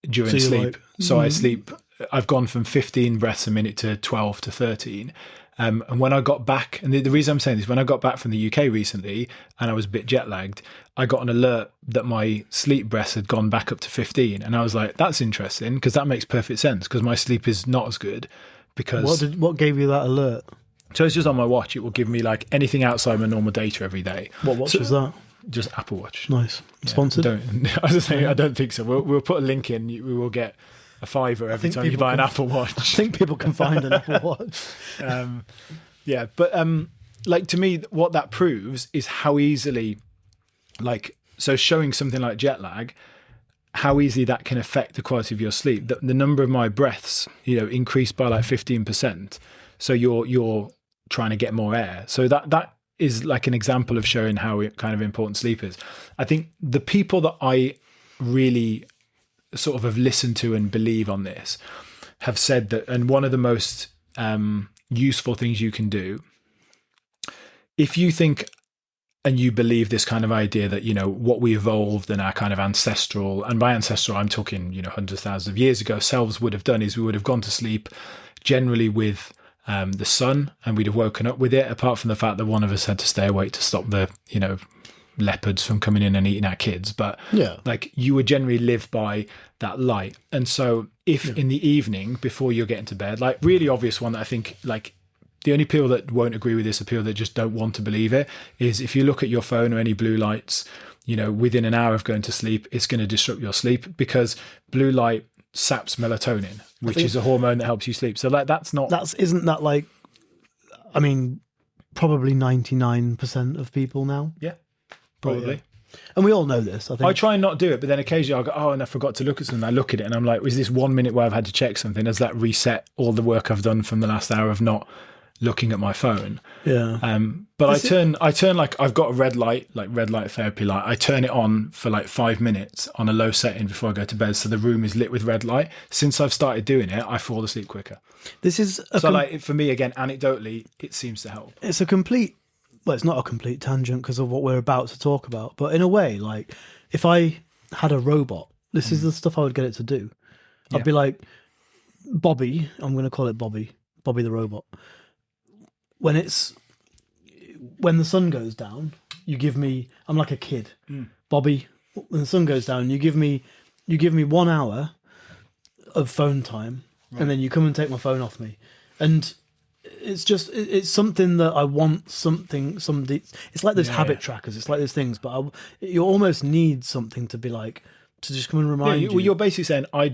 during sleep. So I sleep, I've gone from 15 breaths a minute to 12 to 13. And when I got back, and the reason I'm saying this, when I got back from the UK recently and I was a bit jet lagged, I got an alert that my sleep breaths had gone back up to 15. And I was like, that's interesting, because that makes perfect sense, because my sleep is not as good. Because what gave you that alert? So it's just on my watch. It will give me anything outside my normal data every day. What watch is that? Just Apple Watch. Nice. Sponsored? I don't think so. We'll put a link in. We will get a $5 every time you buy an Apple Watch. I think people can find an Apple Watch. But to me, what that proves is how easily, so showing something like jet lag, how easily that can affect the quality of your sleep. The number of my breaths, increased by like 15%. So you're trying to get more air. So that is like an example of showing how kind of important sleep is. I think the people that I really sort of have listened to and believe on this have said that, and one of the most useful things you can do, if you think and you believe this kind of idea that, what we evolved and our kind of ancestral, and by ancestral, I'm talking, hundreds of thousands of years ago, selves would have done is we would have gone to sleep generally with the sun, and we'd have woken up with it, apart from the fact that one of us had to stay awake to stop the, leopards from coming in and eating our kids. But like you would generally live by that light. And so if in the evening before you're getting to bed, like really obvious one that I think like the only people that won't agree with this are people that just don't want to believe it, is if you look at your phone or any blue lights, within an hour of going to sleep, it's going to disrupt your sleep, because blue light saps melatonin, which is a hormone that helps you sleep. So like isn't that like, I mean, probably 99% of people now. Yeah, probably. Right, yeah. And we all know this, I think. I try and not do it, but then occasionally I'll go, oh, and I forgot to look at something. I look at it and I'm like, was this 1 minute where I've had to check something? Has that reset all the work I've done from the last hour of not looking at my phone? Yeah. But I turn like, I've got a red light therapy light. I turn it on for like 5 minutes on a low setting before I go to bed, so the room is lit with red light. Since I've started doing it, I fall asleep quicker. This is like for me, again, anecdotally, it seems to help. It's a complete, well, it's not a complete tangent because of what we're about to talk about, but in a way, like if I had a robot, this is the stuff I would get it to do. I'd be like, Bobby, I'm going to call it Bobby the robot. When the sun goes down, you give me, I'm like a kid. Bobby, when the sun goes down, you give me 1 hour of phone time, and then you come and take my phone off me. And it's something that I want, somebody, it's like those habit trackers, it's like those things, but you almost need something to be like, to just come and remind you. Well, you're basically saying, I'm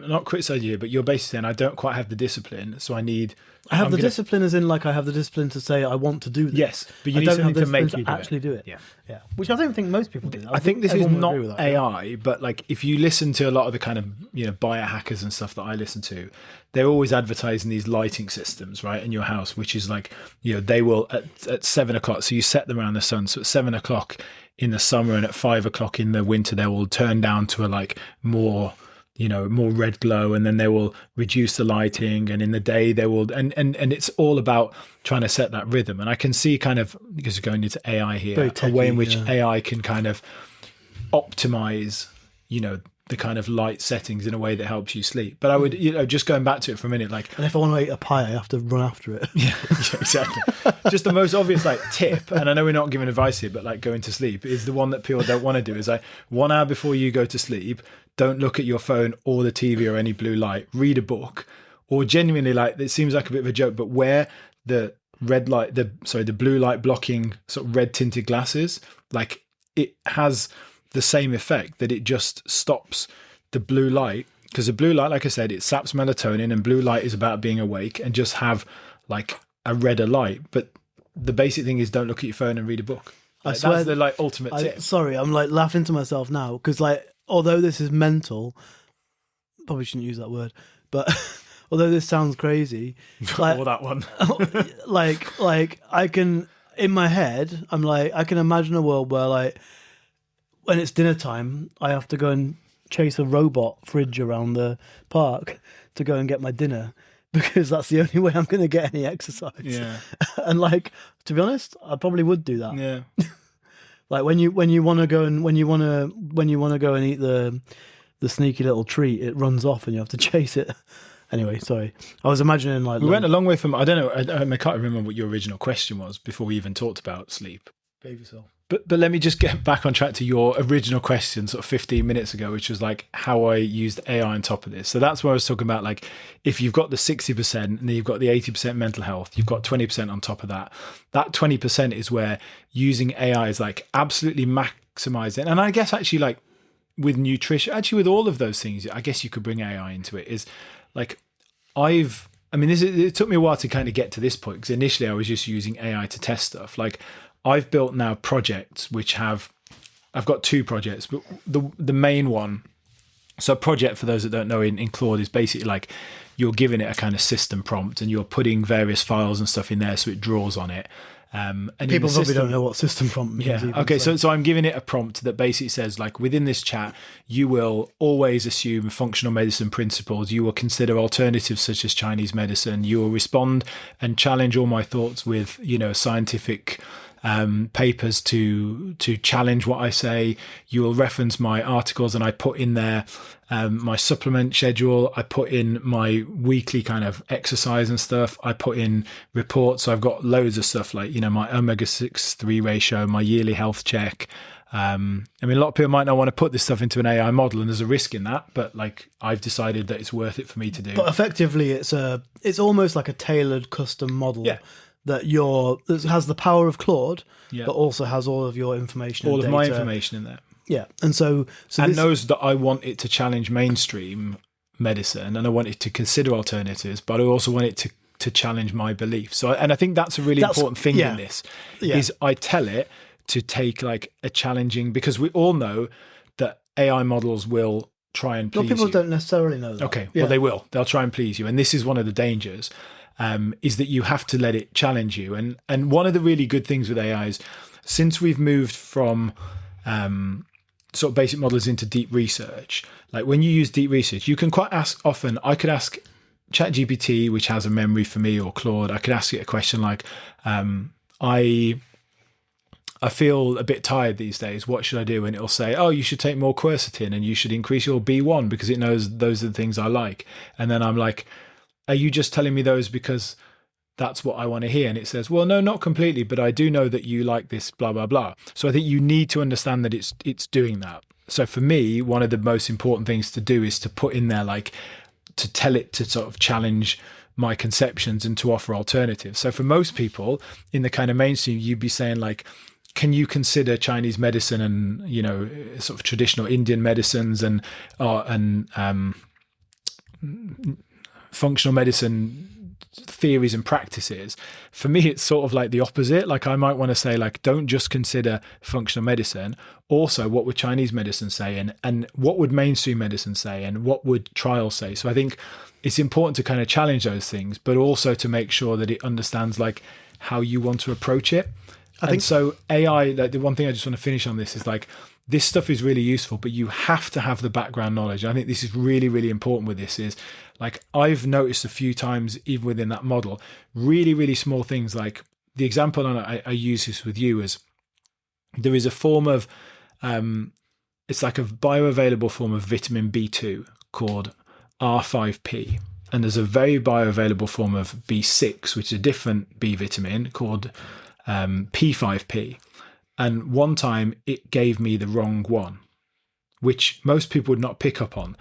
not criticizing you, but you're basically saying I don't quite have the discipline, so I have the discipline as in like I have the discipline to say I want to do this. Yes, but you need something to make you actually do it. Yeah. Which I don't think most people do. I think this is not AI, but like if you listen to a lot of the kind of biohackers and stuff that I listen to, they're always advertising these lighting systems, right, in your house, which is like they will at 7 o'clock. So you set them around the sun. So at 7 o'clock in the summer and at 5 o'clock in the winter, they will turn down to a like more red glow, and then they will reduce the lighting, and in the day they will, and it's all about trying to set that rhythm. And I can see kind of, because we're going into AI here, techie, a way in which AI can kind of optimize, the kind of light settings in a way that helps you sleep. But I would, just going back to it for a minute, like, and if I want to eat a pie, I have to run after it. Yeah, exactly. Just the most obvious like tip, and I know we're not giving advice here, but like going to sleep is the one that people don't want to do, is like 1 hour before you go to sleep, don't look at your phone or the TV or any blue light, read a book, or genuinely, like, it seems like a bit of a joke, but wear the the blue light blocking sort of red tinted glasses. Like, it has the same effect, that it just stops the blue light, because the blue light, like I said, it saps melatonin, and blue light is about being awake, and just have like a redder light. But the basic thing is, don't look at your phone and read a book. Like, I swear, that's the like ultimate tip. Sorry, I'm like laughing to myself now, because like, although this is mental, probably shouldn't use that word, but although this sounds crazy, like, or that one, like I can, in my head, I'm like, I can imagine a world where like, when it's dinner time, I have to go and chase a robot fridge around the park to go and get my dinner, because that's the only way I'm going to get any exercise. Yeah. And like, to be honest, I probably would do that. Yeah. Like when you want to go and go and eat the sneaky little treat, it runs off and you have to chase it. Anyway, sorry. I was imagining like, we went a long way from, I don't know, I can't remember what your original question was before we even talked about sleep. Behave yourself. But let me just get back on track to your original question sort of 15 minutes ago, which was like how I used AI on top of this. So that's where I was talking about, like, if you've got the 60% and then you've got the 80% mental health, you've got 20% on top of that. That 20% is where using AI is like absolutely maximizing. And I guess actually, like, with nutrition, actually with all of those things, I guess you could bring AI into it, is like, it took me a while to kind of get to this point, because initially I was just using AI to test stuff. Like, I've built now projects which I've got 2 projects, but the main one So a project, for those that don't know, in Claude is basically like you're giving it a kind of system prompt and you're putting various files and stuff in there so it draws on it. And People probably don't know what system prompt means. Yeah. Even, Okay. So I'm giving it a prompt that basically says, like, within this chat, you will always assume functional medicine principles. You will consider alternatives such as Chinese medicine. You will respond and challenge all my thoughts with, scientific papers to challenge what I say. You will reference my articles, and I put in there my supplement schedule. I put in my weekly kind of exercise and stuff. I put in reports. So I've got loads of stuff like, my omega-6/3 ratio, my yearly health check. A lot of people might not want to put this stuff into an AI model, and there's a risk in that, but like I've decided that it's worth it for me to do. But effectively, it's almost like a tailored custom model. Yeah. That has the power of Claude, Yeah. but also has all of your information, all and of data. my information in there. Yeah, and so and knows that I want it to challenge mainstream medicine, and I want it to consider alternatives, but I also want it to challenge my beliefs. So, and I think that's a really important thing in this, is I tell it to take like a challenging, because we all know that AI models will try and please you. People don't necessarily know that. Okay, well, they will. They'll try and please you, and this is one of the dangers. Is that you have to let it challenge you. And one of the really good things with AI is, since we've moved from sort of basic models into deep research, like when you use deep research, you can quite often, I could ask ChatGPT, which has a memory for me, or Claude, I could ask it a question like, I feel a bit tired these days. What should I do? And it'll say, oh, you should take more quercetin and you should increase your B1 because it knows those are the things I like. And then I'm like, are you just telling me those because that's what I want to hear? And it says, well, no, not completely, but I do know that you like this, blah, blah, blah. So I think you need to understand that it's doing that. So for me, one of the most important things to do is to put in there, like, to tell it to sort of challenge my conceptions and to offer alternatives. So for most people in the kind of mainstream, you'd be saying like, can you consider Chinese medicine and, sort of traditional Indian medicines and functional medicine theories and practices? For me, it's sort of like the opposite. Like I might want to say, like, don't just consider functional medicine. Also, what would Chinese medicine say, and what would mainstream medicine say, and what would trials say? So I think it's important to kind of challenge those things, but also to make sure that it understands like how you want to approach it. I think so. AI, like the one thing I just want to finish on this is like, this stuff is really useful, but you have to have the background knowledge. I think this is really, really important with this is like, I've noticed a few times, even within that model, really, really small things. Like the example, and I use this with you, is there is a form of, it's like a bioavailable form of vitamin B2 called R5P. And there's a very bioavailable form of B6, which is a different B vitamin called P5P. And one time it gave me the wrong one, which most people would not pick up on.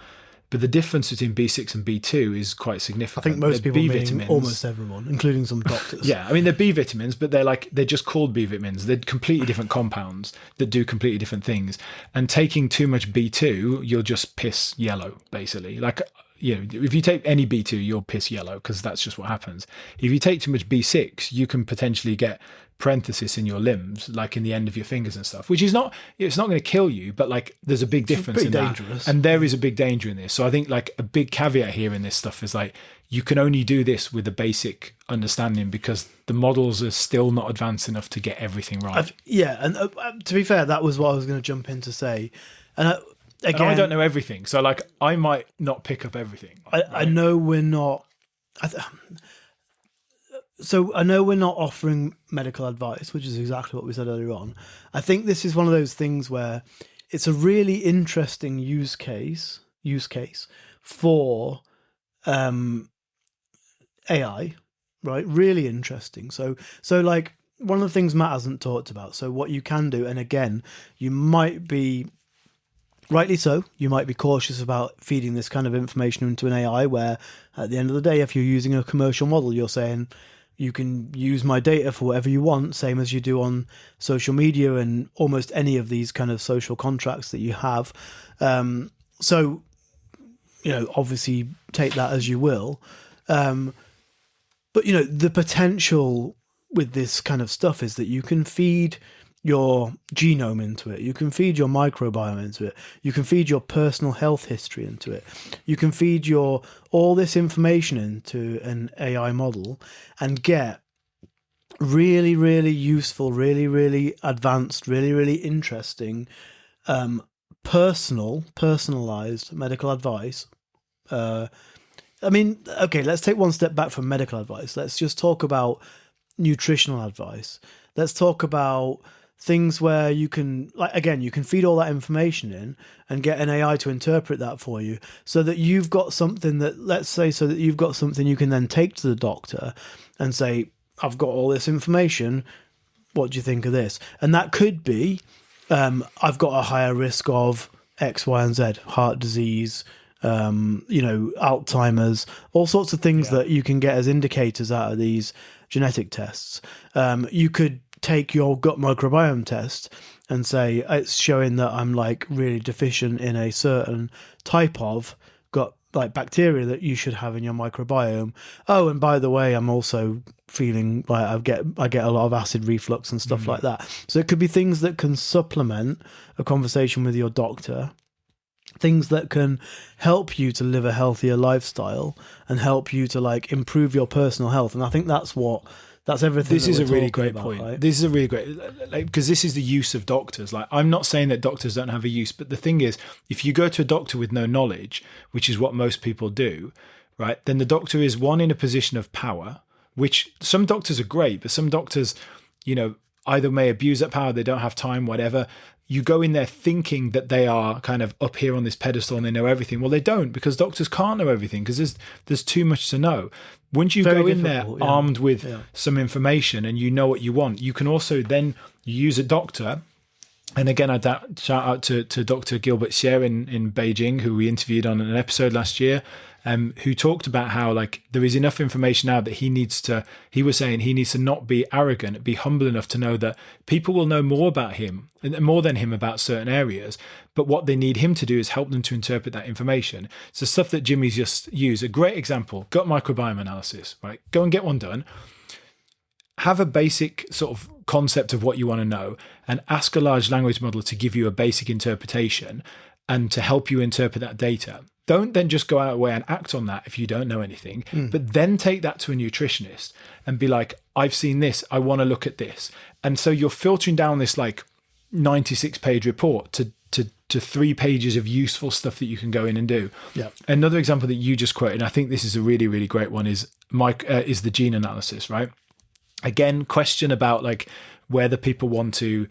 But the difference between B6 and B2 is quite significant. I think most people, B vitamins, almost everyone, including some doctors. Yeah, I mean, they're B vitamins, but they're just called B vitamins. They're completely different compounds that do completely different things. And taking too much B2, you'll just piss yellow, basically. Like, if you take any B2, you'll piss yellow because that's just what happens. If you take too much B6, you can potentially get parenthesis in your limbs, like in the end of your fingers and stuff, which is it's not going to kill you, but like there's a big difference in dangerous. That. And there is a big danger in this. So I think like a big caveat here in this stuff is like, you can only do this with a basic understanding because the models are still not advanced enough to get everything right. And to be fair, that was what I was going to jump in to say. And again, I don't know everything. So like, I might not pick up everything. I know we're not... So I know we're not offering medical advice, which is exactly what we said earlier on. I think this is one of those things where it's a really interesting use case for AI, right? Really interesting. So like one of the things Matt hasn't talked about. So what you can do, and again, you might be rightly so, you might be cautious about feeding this kind of information into an AI where at the end of the day, if you're using a commercial model, you're saying, you can use my data for whatever you want, same as you do on social media and almost any of these kind of social contracts that you have. So, obviously take that as you will. But, the potential with this kind of stuff is that you can feed your genome into it. You can feed your microbiome into it. You can feed your personal health history into it. You can feed your all this information into an AI model and get really, really useful, really, really advanced, really, really interesting, personalized medical advice. I mean, okay, let's take one step back from medical advice. Let's just talk about nutritional advice. Let's talk about things where you can, like, again, you can feed all that information in and get an AI to interpret that for you so that you've got something that, let's say, so that you've got something you can then take to the doctor and say, I've got all this information. What do you think of this? And that could be, I've got a higher risk of X, Y, and Z, heart disease, Alzheimer's, all sorts of things that you can get as indicators out of these genetic tests. You could take your gut microbiome test and say it's showing that I'm like really deficient in a certain type of gut like bacteria that you should have in your microbiome. Oh, and by the way, I'm also feeling like I get a lot of acid reflux and stuff like that. So it could be things that can supplement a conversation with your doctor, things that can help you to live a healthier lifestyle and help you to like improve your personal health. And I think that's everything. This is a really great point. Right? This is a really great, because this is the use of doctors. Like, I'm not saying that doctors don't have a use, but the thing is, if you go to a doctor with no knowledge, which is what most people do, right, then the doctor is one in a position of power, which some doctors are great, but some doctors, either may abuse that power, they don't have time, whatever. You go in there thinking that they are kind of up here on this pedestal and they know everything. Well, they don't, because doctors can't know everything because there's too much to know. Once you go in there armed with some information and you know what you want, you can also then use a doctor. And again, I shout out to Dr. Gilbert Xie in Beijing, who we interviewed on an episode last year, who talked about how like there is enough information now that he was saying he needs to not be arrogant, be humble enough to know that people will know more than him about certain areas, but what they need him to do is help them to interpret that information. So stuff that Jimmy's just used, a great example, gut microbiome analysis, right? Go and get one done. Have a basic sort of concept of what you want to know and ask a large language model to give you a basic interpretation and to help you interpret that data. Don't then just go out of the way and act on that if you don't know anything, but then take that to a nutritionist and be like, I've seen this, I want to look at this. And so you're filtering down this like 96-page report to 3 pages of useful stuff that you can go in and do. Yeah. Another example that you just quoted, and I think this is a really, really great one, is the gene analysis, right? Again, question about like whether people want to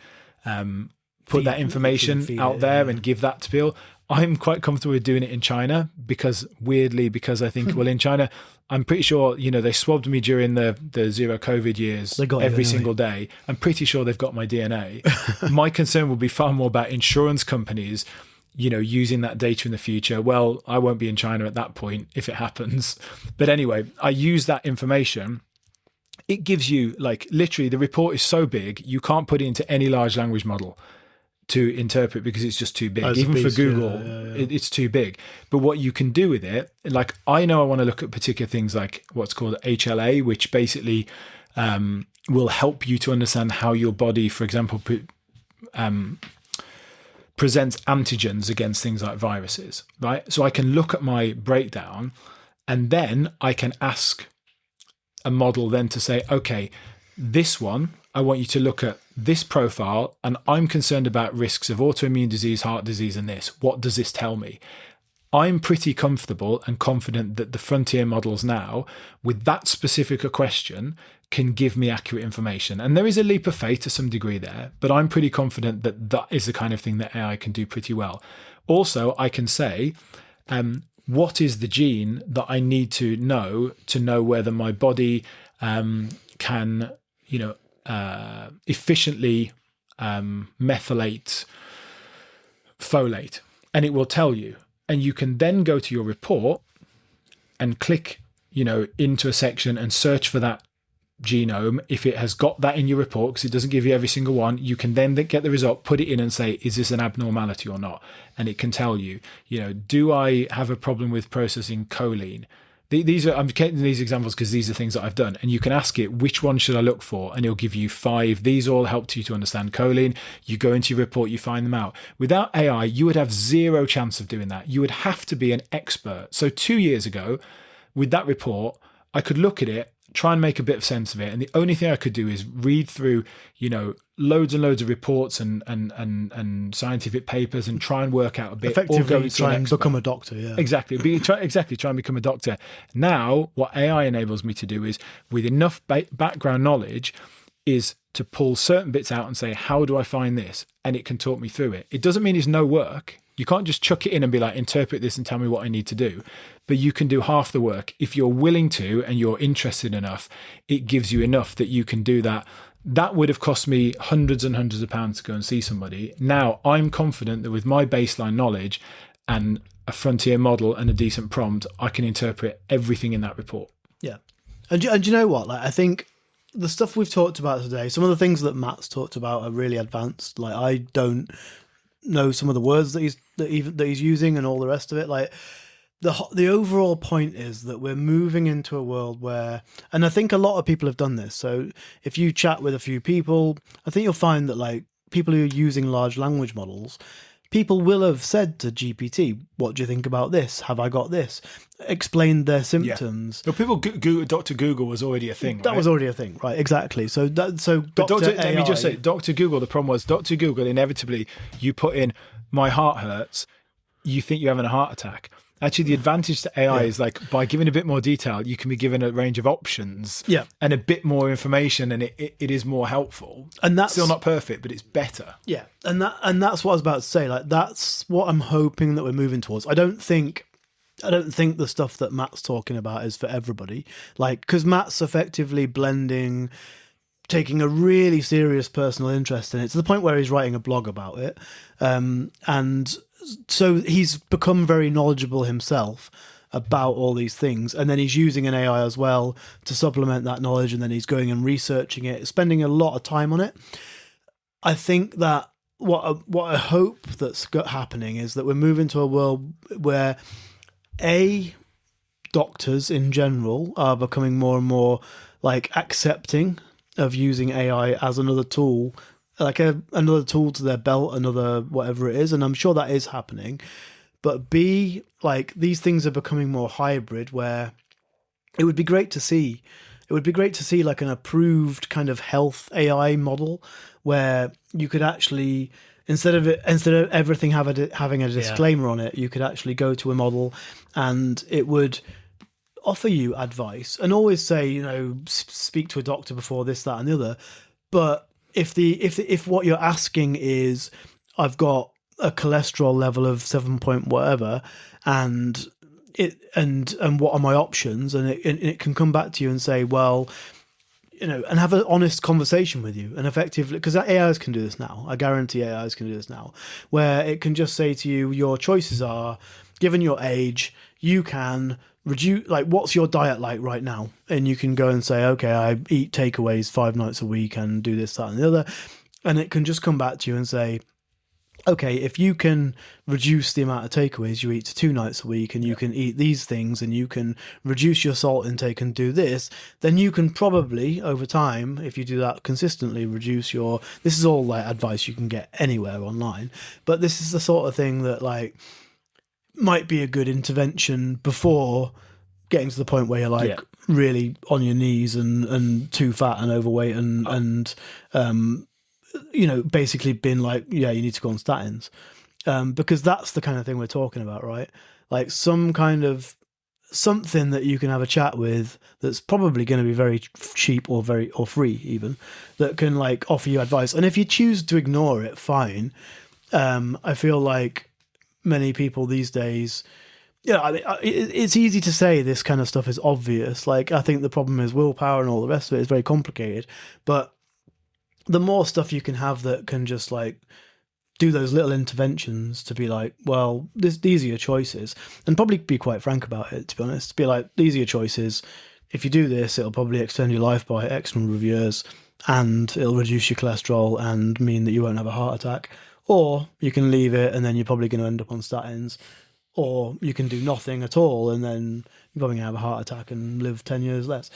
put that information out there and give that to people. I'm quite comfortable with doing it in China because I think, well, in China, I'm pretty sure, they swabbed me during the zero COVID years every single day. I'm pretty sure they've got my DNA. My concern will be far more about insurance companies, using that data in the future. Well, I won't be in China at that point if it happens. But anyway, I use that information. It gives you like literally the report is so big, you can't put it into any large language model to interpret because it's just too big. Even for Google, it's too big. But what you can do with it, like I know I want to look at particular things like what's called HLA, which basically will help you to understand how your body, for example, presents antigens against things like viruses, right? So I can look at my breakdown and then I can ask a model then to say, okay, this one, I want you to look at this profile and I'm concerned about risks of autoimmune disease, heart disease, and this. What does this tell me? I'm pretty comfortable and confident that the frontier models now, with that specific a question, can give me accurate information. And there is a leap of faith to some degree there, but I'm pretty confident that that is the kind of thing that AI can do pretty well. Also, I can say, what is the gene that I need to know whether my body can, efficiently methylate folate, and it will tell you. And you can then go to your report and click, into a section and search for that genome. If it has got that in your report, because it doesn't give you every single one, you can then get the result, put it in and say, is this an abnormality or not? And it can tell you, do I have a problem with processing choline? These are, I'm getting these examples because these are things that I've done, and you can ask it, which one should I look for? And it'll give you 5. These all helped you to understand choline. You go into your report, you find them out. Without AI, you would have zero chance of doing that. You would have to be an expert. So 2 years ago, with that report, I could look at it, try and make a bit of sense of it. And the only thing I could do is read through, loads and loads of reports and scientific papers and try and work out a bit. Effectively try and become a doctor, yeah. Exactly. Try and become a doctor. Now, what AI enables me to do is, with enough background knowledge, is to pull certain bits out and say, how do I find this? And it can talk me through it. It doesn't mean it's no work. You can't just chuck it in and be like, interpret this and tell me what I need to do. But you can do half the work. If you're willing to and you're interested enough, it gives you enough that you can do that. That would have cost me hundreds and hundreds of pounds to go and see somebody. Now, I'm confident that with my baseline knowledge and a frontier model and a decent prompt, I can interpret everything in that report. Yeah. And you know what? Like, I think the stuff we've talked about today, some of the things that Matt's talked about are really advanced. Like, I don't know some of the words that he's using and all the rest of it. Like, the overall point is that we're moving into a world where, and I think a lot of people have done this. So if you chat with a few people, I think you'll find that, like, people who are using large language models, people will have said to GPT, what do you think about this? Have I got this? Explained their symptoms. Yeah. Well, Dr. Google was already a thing, right? That was already a thing, right? Exactly. So let me just say, Dr. Google, the problem was Dr. Google, inevitably, you put in, my heart hurts, you think you're having a heart attack. Actually, the advantage to AI is, like, by giving a bit more detail, you can be given a range of options and a bit more information, and it is more helpful. And that's still not perfect, but it's better. Yeah. And that's what I was about to say. Like, that's what I'm hoping that we're moving towards. I don't think the stuff that Matt's talking about is for everybody. Like, because Matt's effectively taking a really serious personal interest in it to the point where he's writing a blog about it. And so he's become very knowledgeable himself about all these things, and then he's using an AI as well to supplement that knowledge, and then he's going and researching it, spending a lot of time on it. I think that what I hope that's happening is that we're moving to a world where doctors in general are becoming more and more, like, accepting of using AI as another tool, like another tool to their belt, another whatever it is. And I'm sure that is happening. But B, like, these things are becoming more hybrid, where it would be great to see. It would be great to see, like, an approved kind of health AI model where you could actually, instead of everything having a disclaimer on it, you could actually go to a model and it would offer you advice and always say, speak to a doctor before this, that, and the other. But if what you're asking is, I've got a cholesterol level of 7 point whatever, and what are my options, and it can come back to you and say, well, and have an honest conversation with you, and effectively, because AIs can do this now. I guarantee AIs can do this now, where it can just say to you, your choices are, given your age, you can reduce, like, what's your diet like right now? And you can go and say, okay, I eat takeaways 5 nights a week and do this, that, and the other. And it can just come back to you and say, okay, if you can reduce the amount of takeaways you eat to 2 nights a week, and you can eat these things, and you can reduce your salt intake and do this, then you can probably, over time, if you do that consistently, reduce your, this is all, like, advice you can get anywhere online. But this is the sort of thing that, like, might be a good intervention before getting to the point where you're, like, really on your knees and too fat and overweight and basically been like, you need to go on statins, because that's the kind of thing we're talking about, right? Like, some kind of something that you can have a chat with that's probably going to be very cheap or free even, that can, like, offer you advice. And if you choose to ignore it, fine. I feel like many people these days, I mean, it's easy to say this kind of stuff is obvious. Like, I think the problem is willpower and all the rest of it is very complicated. But the more stuff you can have that can just, like, do those little interventions to be like, well, these are your choices, and probably be quite frank about it, to be honest. Be like, these are your choices. If you do this, it'll probably extend your life by X number of years, and it'll reduce your cholesterol and mean that you won't have a heart attack. Or you can leave it, and then you're probably going to end up on statins. or you can do nothing at all, and then you're probably gonna have a heart attack and live 10 years less.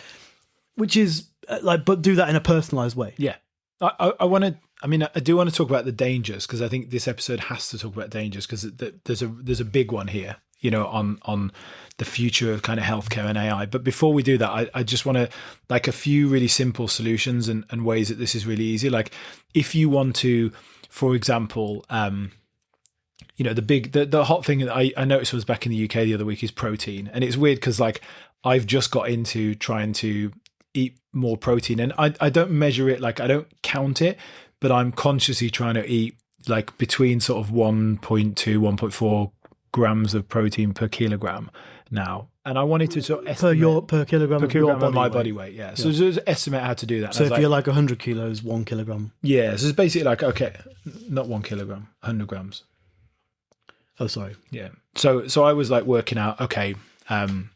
Which is but do that in a personalized way. Yeah. I want to. I mean, I do want to talk about the dangers, because I think this episode has to talk about dangers, because there's a big one here, on the future of kind of healthcare and AI. But before we do that, I just want to, like, a few really simple solutions and ways that this is really easy. Like, if you want to, for example, the hot thing that I noticed was back in the UK the other week is protein. And it's weird because, like, I've just got into trying to eat more protein, and I don't measure it, like, I don't count it, but I'm consciously trying to eat like between sort of 1.2, 1.4 grams of protein per kilogram now. And I wanted to sort of estimate per kilogram of your body of my weight. body weight. Yeah. So just estimate how to do that. So if you're like 100 kilos, 1 kilogram. Yeah. So it's basically like, okay, not 1 kilogram, 100 grams. Oh, sorry. Yeah. So I was like working out, okay, in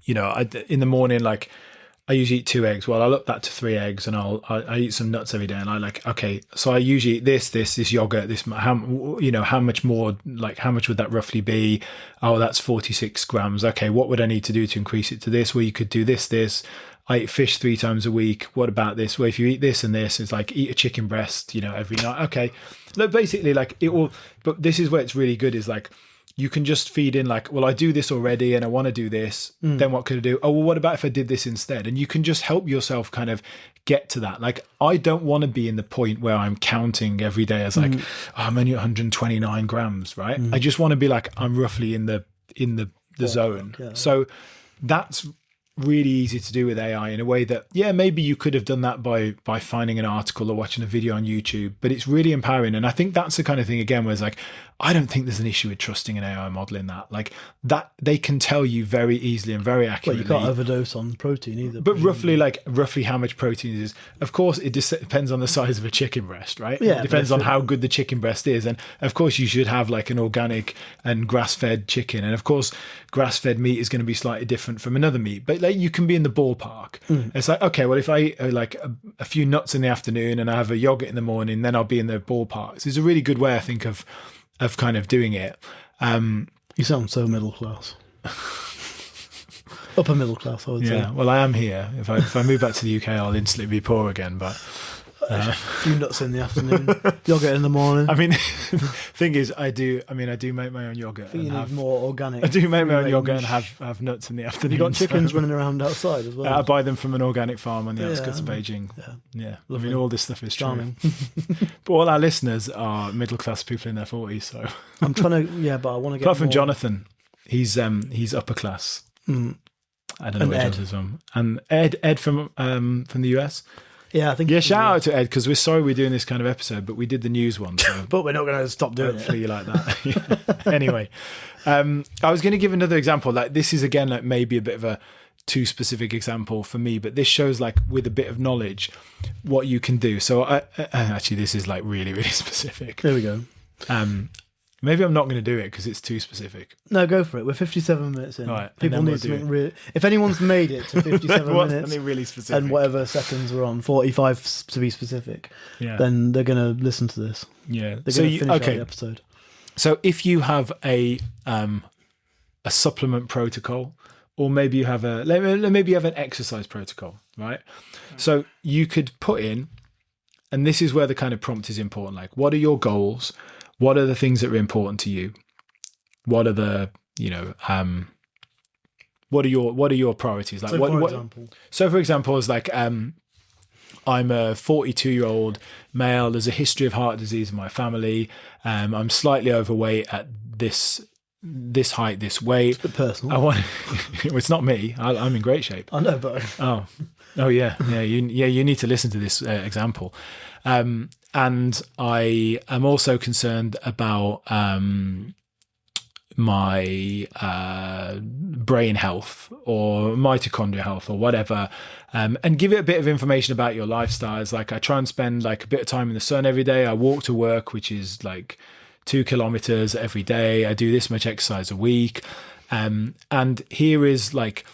the morning, like, I usually eat 2 eggs. Well, I'll up that to 3 eggs, and I eat some nuts every day. And I like, okay, so I usually eat this yogurt, how much more, like, how much would that roughly be? Oh, that's 46 grams. Okay, what would I need to do to increase it to this? Well, you could do this. I eat fish 3 times a week. What about this? Well, if you eat this and this, it's like eat a chicken breast, every night. Okay. Look, basically, like, it will, but this is where it's really good, is like, you can just feed in, like, well, I do this already and I want to do this. Then what could I do? Oh, well, what about if I did this instead? And you can just help yourself kind of get to that. Like, I don't want to be in the point where I'm counting every day as like, I'm only 129 grams, right? I just want to be like, I'm roughly in the zone. Yeah. So that's really easy to do with AI in a way that, yeah, maybe you could have done that by finding an article or watching a video on YouTube, but it's really empowering. And I think that's the kind of thing, again, where it's like, I don't think there's an issue with trusting an AI model in that. Like, that they can tell you very easily and very accurately. Well, you can't overdose on protein either. But roughly how much protein it is. Of course, it just depends on the size of a chicken breast, right? Yeah, it depends on how good the chicken breast is. And of course, you should have like an organic and grass-fed chicken. And of course, grass-fed meat is going to be slightly different from another meat. But like, you can be in the ballpark. It's like, okay, well, if I eat like a few nuts in the afternoon and I have a yogurt in the morning, then I'll be in the ballpark. So it's a really good way, I think, of kind of doing it. You sound so middle class. Upper middle class, I would say. Yeah, well, I am here. If I move back to the UK, I'll instantly be poor again. But a few nuts in the afternoon, yogurt in the morning. I mean, the thing is, I do make my own yogurt. I think you need more organic. I do make my own yogurt and have nuts in the afternoon. You got chickens running around outside as well. I buy them from an organic farm on the outskirts of Beijing. Yeah. I mean, all this stuff is charming. True. But all our listeners are middle class people in their 40s. So I'm trying to, but I want to get. Apart from more. Jonathan, he's upper class. I don't know where Jonathan's from. And Ed from the US. Yeah, I think. Yeah, shout out to Ed, because we're sorry we're doing this kind of episode, but we did the news one. So but we're not going to stop doing hopefully you like that. Yeah. Anyway, I was going to give another example. Like, this is, again, like maybe a bit of a too specific example for me, but this shows, like, with a bit of knowledge, what you can do. So actually, this is like really, really specific. There we go. Maybe I'm not going to do it because it's too specific. No, go for it. We're 57 minutes in. All right, People need something really. If anyone's made it to 57 minutes something really specific, and whatever seconds we're on, 45 to be specific, yeah, then they're going to listen to this. Yeah, they're going to finish out the episode. So if you have a supplement protocol, or maybe you have an exercise protocol, right? So you could put in, and this is where the kind of prompt is important. Like, what are your goals? What are the things that are important to you? What are the, what are your priorities? Like, So for example, it's like, I'm a 42-year-old male. There's a history of heart disease in my family. I'm slightly overweight at this height, this weight. It's a bit personal. It's not me. I'm in great shape. I know, but oh yeah. You need to listen to this example. And I am also concerned about my brain health or mitochondrial health or whatever, and give it a bit of information about your lifestyle. It's like, I try and spend like a bit of time in the sun every day. I walk to work, which is like 2 kilometers every day. I do this much exercise a week. And here is like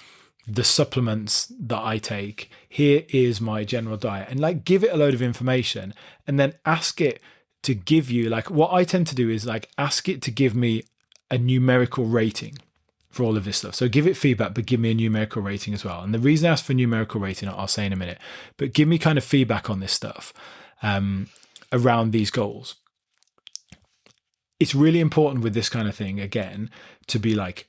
the supplements that I take. Here is my general diet, and like, give it a load of information, and then ask it to give you, like, what I tend to do is like ask it to give me a numerical rating for all of this stuff. So give it feedback, but give me a numerical rating as well. And the reason I asked for numerical rating, I'll say in a minute, but give me kind of feedback on this stuff around these goals. It's really important with this kind of thing, again, to be like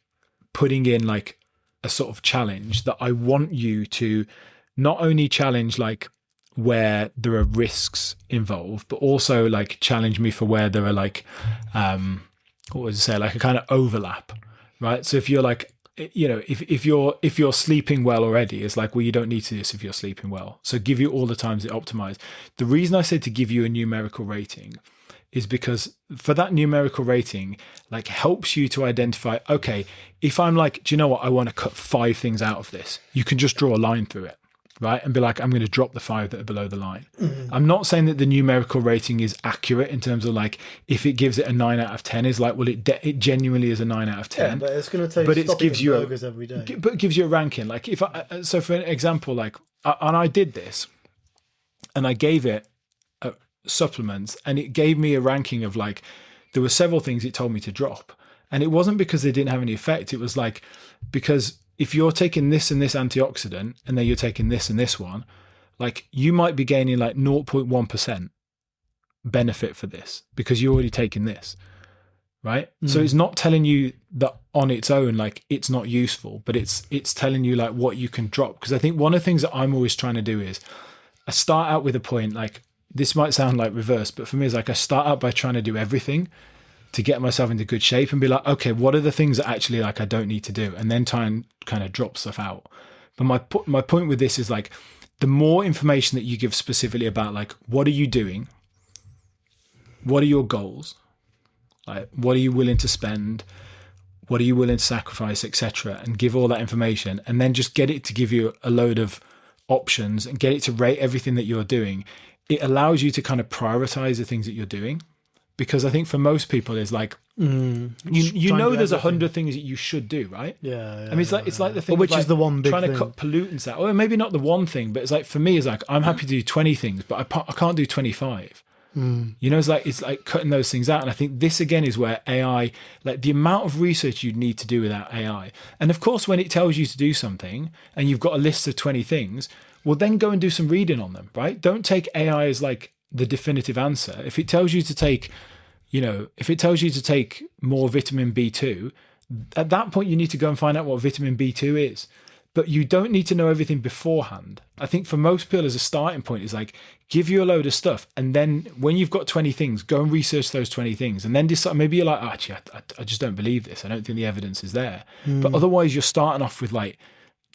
putting in like a sort of challenge that I want you to not only challenge like where there are risks involved, but also like challenge me for where there are like, what would you say, like a kind of overlap, right? So if you're like, you know, if you're sleeping well already, it's like, well, you don't need to do this if you're sleeping well. So give you all the times it optimize. The reason I said to give you a numerical rating is because for that numerical rating, like helps you to identify, okay, if I'm like, do you know what? I want to cut 5 things out of this. You can just draw a line through it, right? And be like, I'm going to drop the 5 that are below the line. Mm-hmm. I'm not saying that the numerical rating is accurate in terms of like, if it gives it a 9 out of 10 is like, well, it genuinely is a 9 out of 10. Yeah, but it's going to take, but it gives you burgers every day. But it gives you a ranking. Like if so for an example, like, and I did this and I gave it supplements, and it gave me a ranking of like, there were several things it told me to drop, and it wasn't because they didn't have any effect. It was like, because if you're taking this and this antioxidant and then you're taking this and this one, like you might be gaining like 0.1% benefit for this because you're already taking this, right? So it's not telling you that on its own like it's not useful, but it's telling you like what you can drop. Because I think one of the things that I'm always trying to do is I start out with a point, like this might sound like reverse, but for me, it's like I start out by trying to do everything to get myself into good shape and be like, okay, what are the things that actually like I don't need to do? And then try and kind of drop stuff out. But my point with this is like, the more information that you give specifically about like, what are you doing? What are your goals? Like, what are you willing to spend? What are you willing to sacrifice, etc. And give all that information, and then just get it to give you a load of options and get it to rate everything that you're doing. It allows you to kind of prioritize the things that you're doing, because I think for most people it's like you know there's 100 things that you should do, right? Yeah. I mean it's like the thing, which of like is the one big trying thing. to cut pollutants out, or maybe not the one thing, but it's like for me it's like I'm happy to do 20 things, but I can't do 25. You know, it's like cutting those things out. And I think this again is where AI, like the amount of research you'd need to do without AI, and of course when it tells you to do something and you've got a list of 20 things, well, then go and do some reading on them, right? Don't take AI as like the definitive answer. If it tells you to take, you know, if it tells you to take more vitamin B2, at that point you need to go and find out what vitamin B2 is. But you don't need to know everything beforehand. I think for most people as a starting point is like, give you a load of stuff. And then when you've got 20 things, go and research those 20 things. And then decide, maybe you're like, actually, I just don't believe this. I don't think the evidence is there. But otherwise you're starting off with like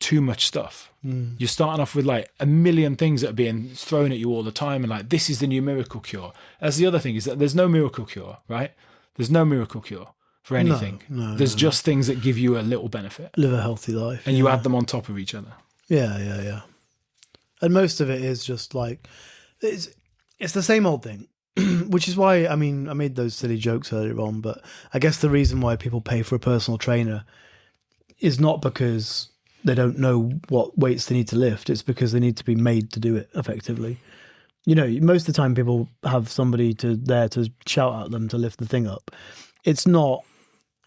too much stuff. You're starting off with like a million things that are being thrown at you all the time, and like, this is the new miracle cure. That's the other thing, is that there's no miracle cure, right? There's no miracle cure for anything. There's just things that give you a little benefit. Live a healthy life. And you add them on top of each other. Yeah. And most of it is just like, it's the same old thing, which is why, I mean, I made those silly jokes earlier on, but I guess the reason why people pay for a personal trainer is not because they don't know what weights they need to lift. It's because they need to be made to do it effectively. You know, most of the time people have somebody there to shout at them to lift the thing up. It's not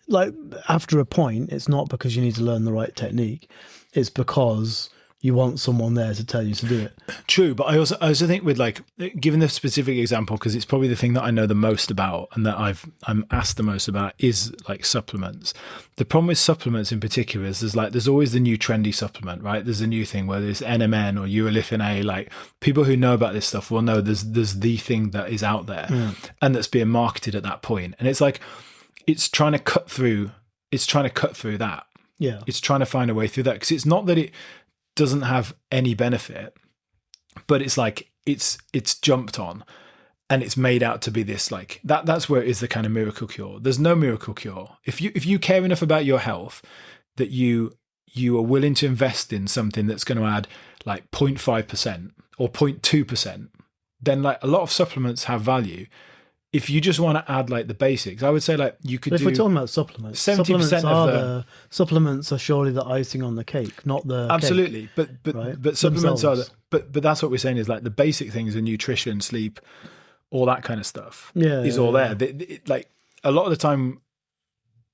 like, after a point, it's not because you need to learn the right technique. It's because you want someone there to tell you to do it. True, but I also think with like, given the specific example, because it's probably the thing that I know the most about and that I'm asked the most about, is like supplements. The problem with supplements in particular is there's always the new trendy supplement, right? There's a new thing where there's NMN or urolithin A. Like, people who know about this stuff will know there's the thing that is out there and that's being marketed at that point. And it's like, it's trying to cut through that. Yeah. It's trying to find a way through that, because it's not that it doesn't have any benefit, but it's like it's jumped on and it's made out to be this like that's where it is the kind of miracle cure. There's no miracle cure. If you care enough about your health that you are willing to invest in something that's going to add like 0.5% or 0.2%, then like a lot of supplements have value. If you just want to add like the basics, I would say like you could. But if we're talking about supplements, 70% of the supplements are surely the icing on the cake, not the absolutely. Cake, but supplements themselves. But that's what we're saying is like the basic things are nutrition, sleep, all that kind of stuff. Is all there. Like a lot of the time,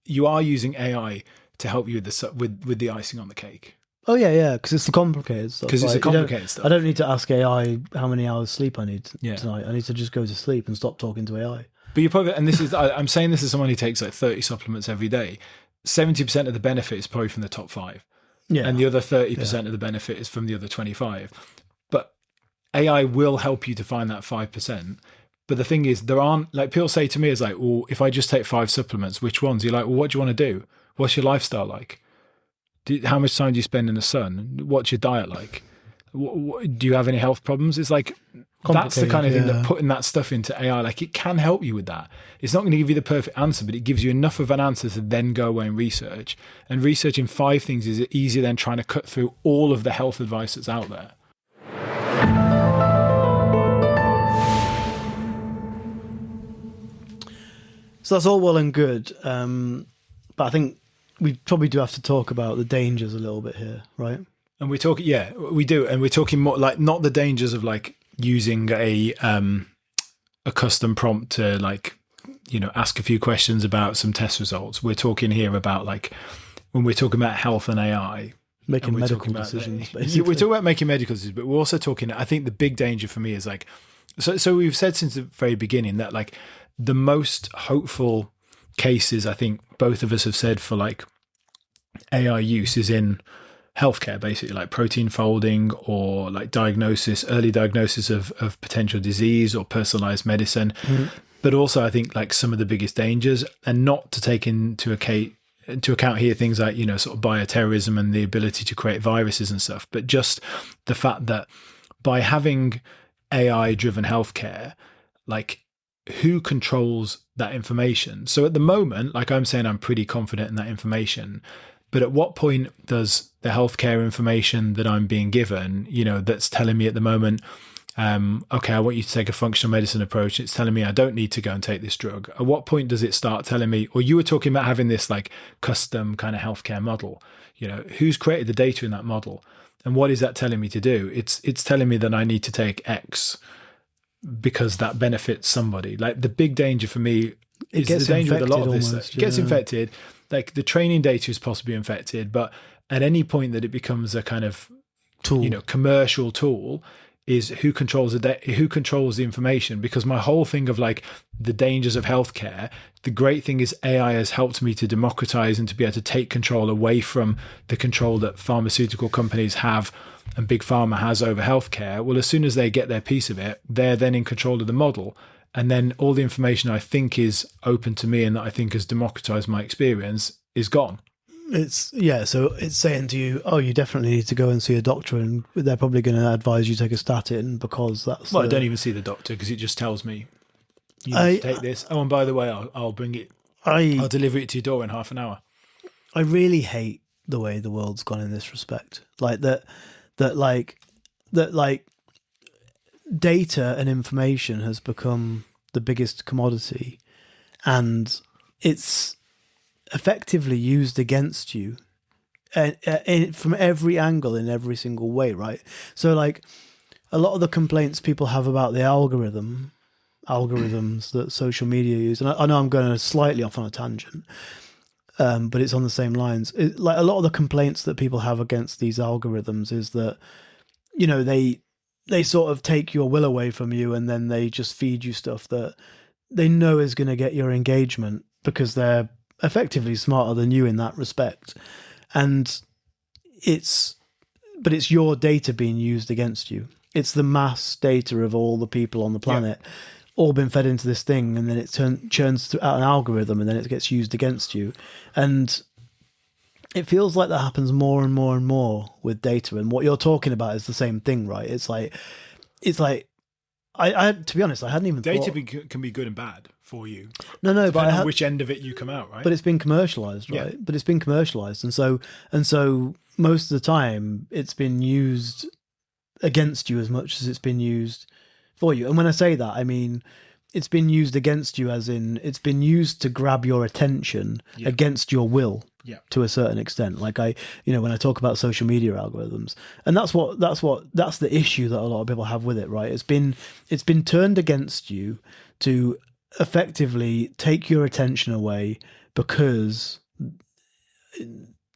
you are using AI to help you with the icing on the cake. Oh yeah, because it's the complicated stuff. Because it's the complicated stuff. I don't need to ask AI how many hours sleep I need Yeah. tonight. I need to just go to sleep and stop talking to AI. But you're probably, and this is, I'm saying this as someone who takes like 30 supplements every day. 70% of the benefit is probably from the top 5. Yeah. And the other 30% of the benefit is from the other 25. But AI will help you to find that 5%. But the thing is, there aren't, like people say to me, is like, well, if I just take 5 supplements, which ones? You're like, well, what do you want to do? What's your lifestyle like? How much time do you spend in the sun? What's your diet like? Do you have any health problems? It's like, that's the kind of thing that putting that stuff into AI, like it can help you with that. It's not going to give you the perfect answer, but it gives you enough of an answer to then go away and research. And researching 5 things is easier than trying to cut through all of the health advice that's out there. So that's all well and good. But I think we probably do have to talk about the dangers a little bit here, right? And we're talking, yeah, we do. And we're talking more like not the dangers of like using a custom prompt to like, you know, ask a few questions about some test results. We're talking here about like when we're talking about health and AI, making medical decisions. Basically. We're talking about making medical decisions, but we're also talking. I think the big danger for me is like, so we've said since the very beginning that like the most hopeful cases, I think both of us have said for like AI use is in healthcare, basically like protein folding or like early diagnosis of potential disease or personalized medicine. Mm-hmm. But also I think like some of the biggest dangers, and not to take into account here things like, you know, sort of bioterrorism and the ability to create viruses and stuff, but just the fact that by having AI driven healthcare, like who controls that information? So at the moment, like I'm saying, I'm pretty confident in that information. But at what point does the healthcare information that I'm being given, you know, that's telling me at the moment, okay, I want you to take a functional medicine approach. It's telling me I don't need to go and take this drug. At what point does it start telling me, or you were talking about having this like custom kind of healthcare model, you know, who's created the data in that model? And what is that telling me to do? It's telling me that I need to take X because that benefits somebody. Like the big danger for me is the danger with a lot of this. It gets infected. Like the training data is possibly infected, but at any point that it becomes a kind of tool, you know, commercial tool, is who controls the information. Because my whole thing of like the dangers of healthcare, the great thing is AI has helped me to democratize and to be able to take control away from the control that pharmaceutical companies have and big pharma has over healthcare. Well, as soon as they get their piece of it, they're then in control of the model. And then all the information I think is open to me and that I think has democratized my experience is gone. So it's saying to you, oh, you definitely need to go and see a doctor, and they're probably going to advise you take a statin because that's... Well, I don't even see the doctor because it just tells me, you need to take this. Oh, and by the way, I'll bring it. I'll deliver it to your door in half an hour. I really hate the way the world's gone in this respect. Like that data and information has become the biggest commodity, and it's effectively used against you from every angle in every single way, right? So like a lot of the complaints people have about the algorithms that social media use, and I know I'm going slightly off on a tangent, but it's on the same lines. Like a lot of the complaints that people have against these algorithms is that, you know, they sort of take your will away from you, and then they just feed you stuff that they know is going to get your engagement because they're effectively smarter than you in that respect. And it's your data being used against you. It's the mass data of all the people on the planet, all been fed into this thing, and then it churns out an algorithm, and then it gets used against you. And it feels like that happens more and more and more with data. And what you're talking about is the same thing, right? It's like I to be honest, I hadn't even data thought... can be good and bad for you. No, but on which end of it you come out, right? But it's been commercialized, right? Yeah. But it's been commercialized, and so most of the time it's been used against you as much as it's been used for you. And when I say that, I mean it's been used against you, as in it's been used to grab your attention against your will. Yeah. To a certain extent, like when I talk about social media algorithms, and that's the issue that a lot of people have with it, right? It's been turned against you to effectively take your attention away, because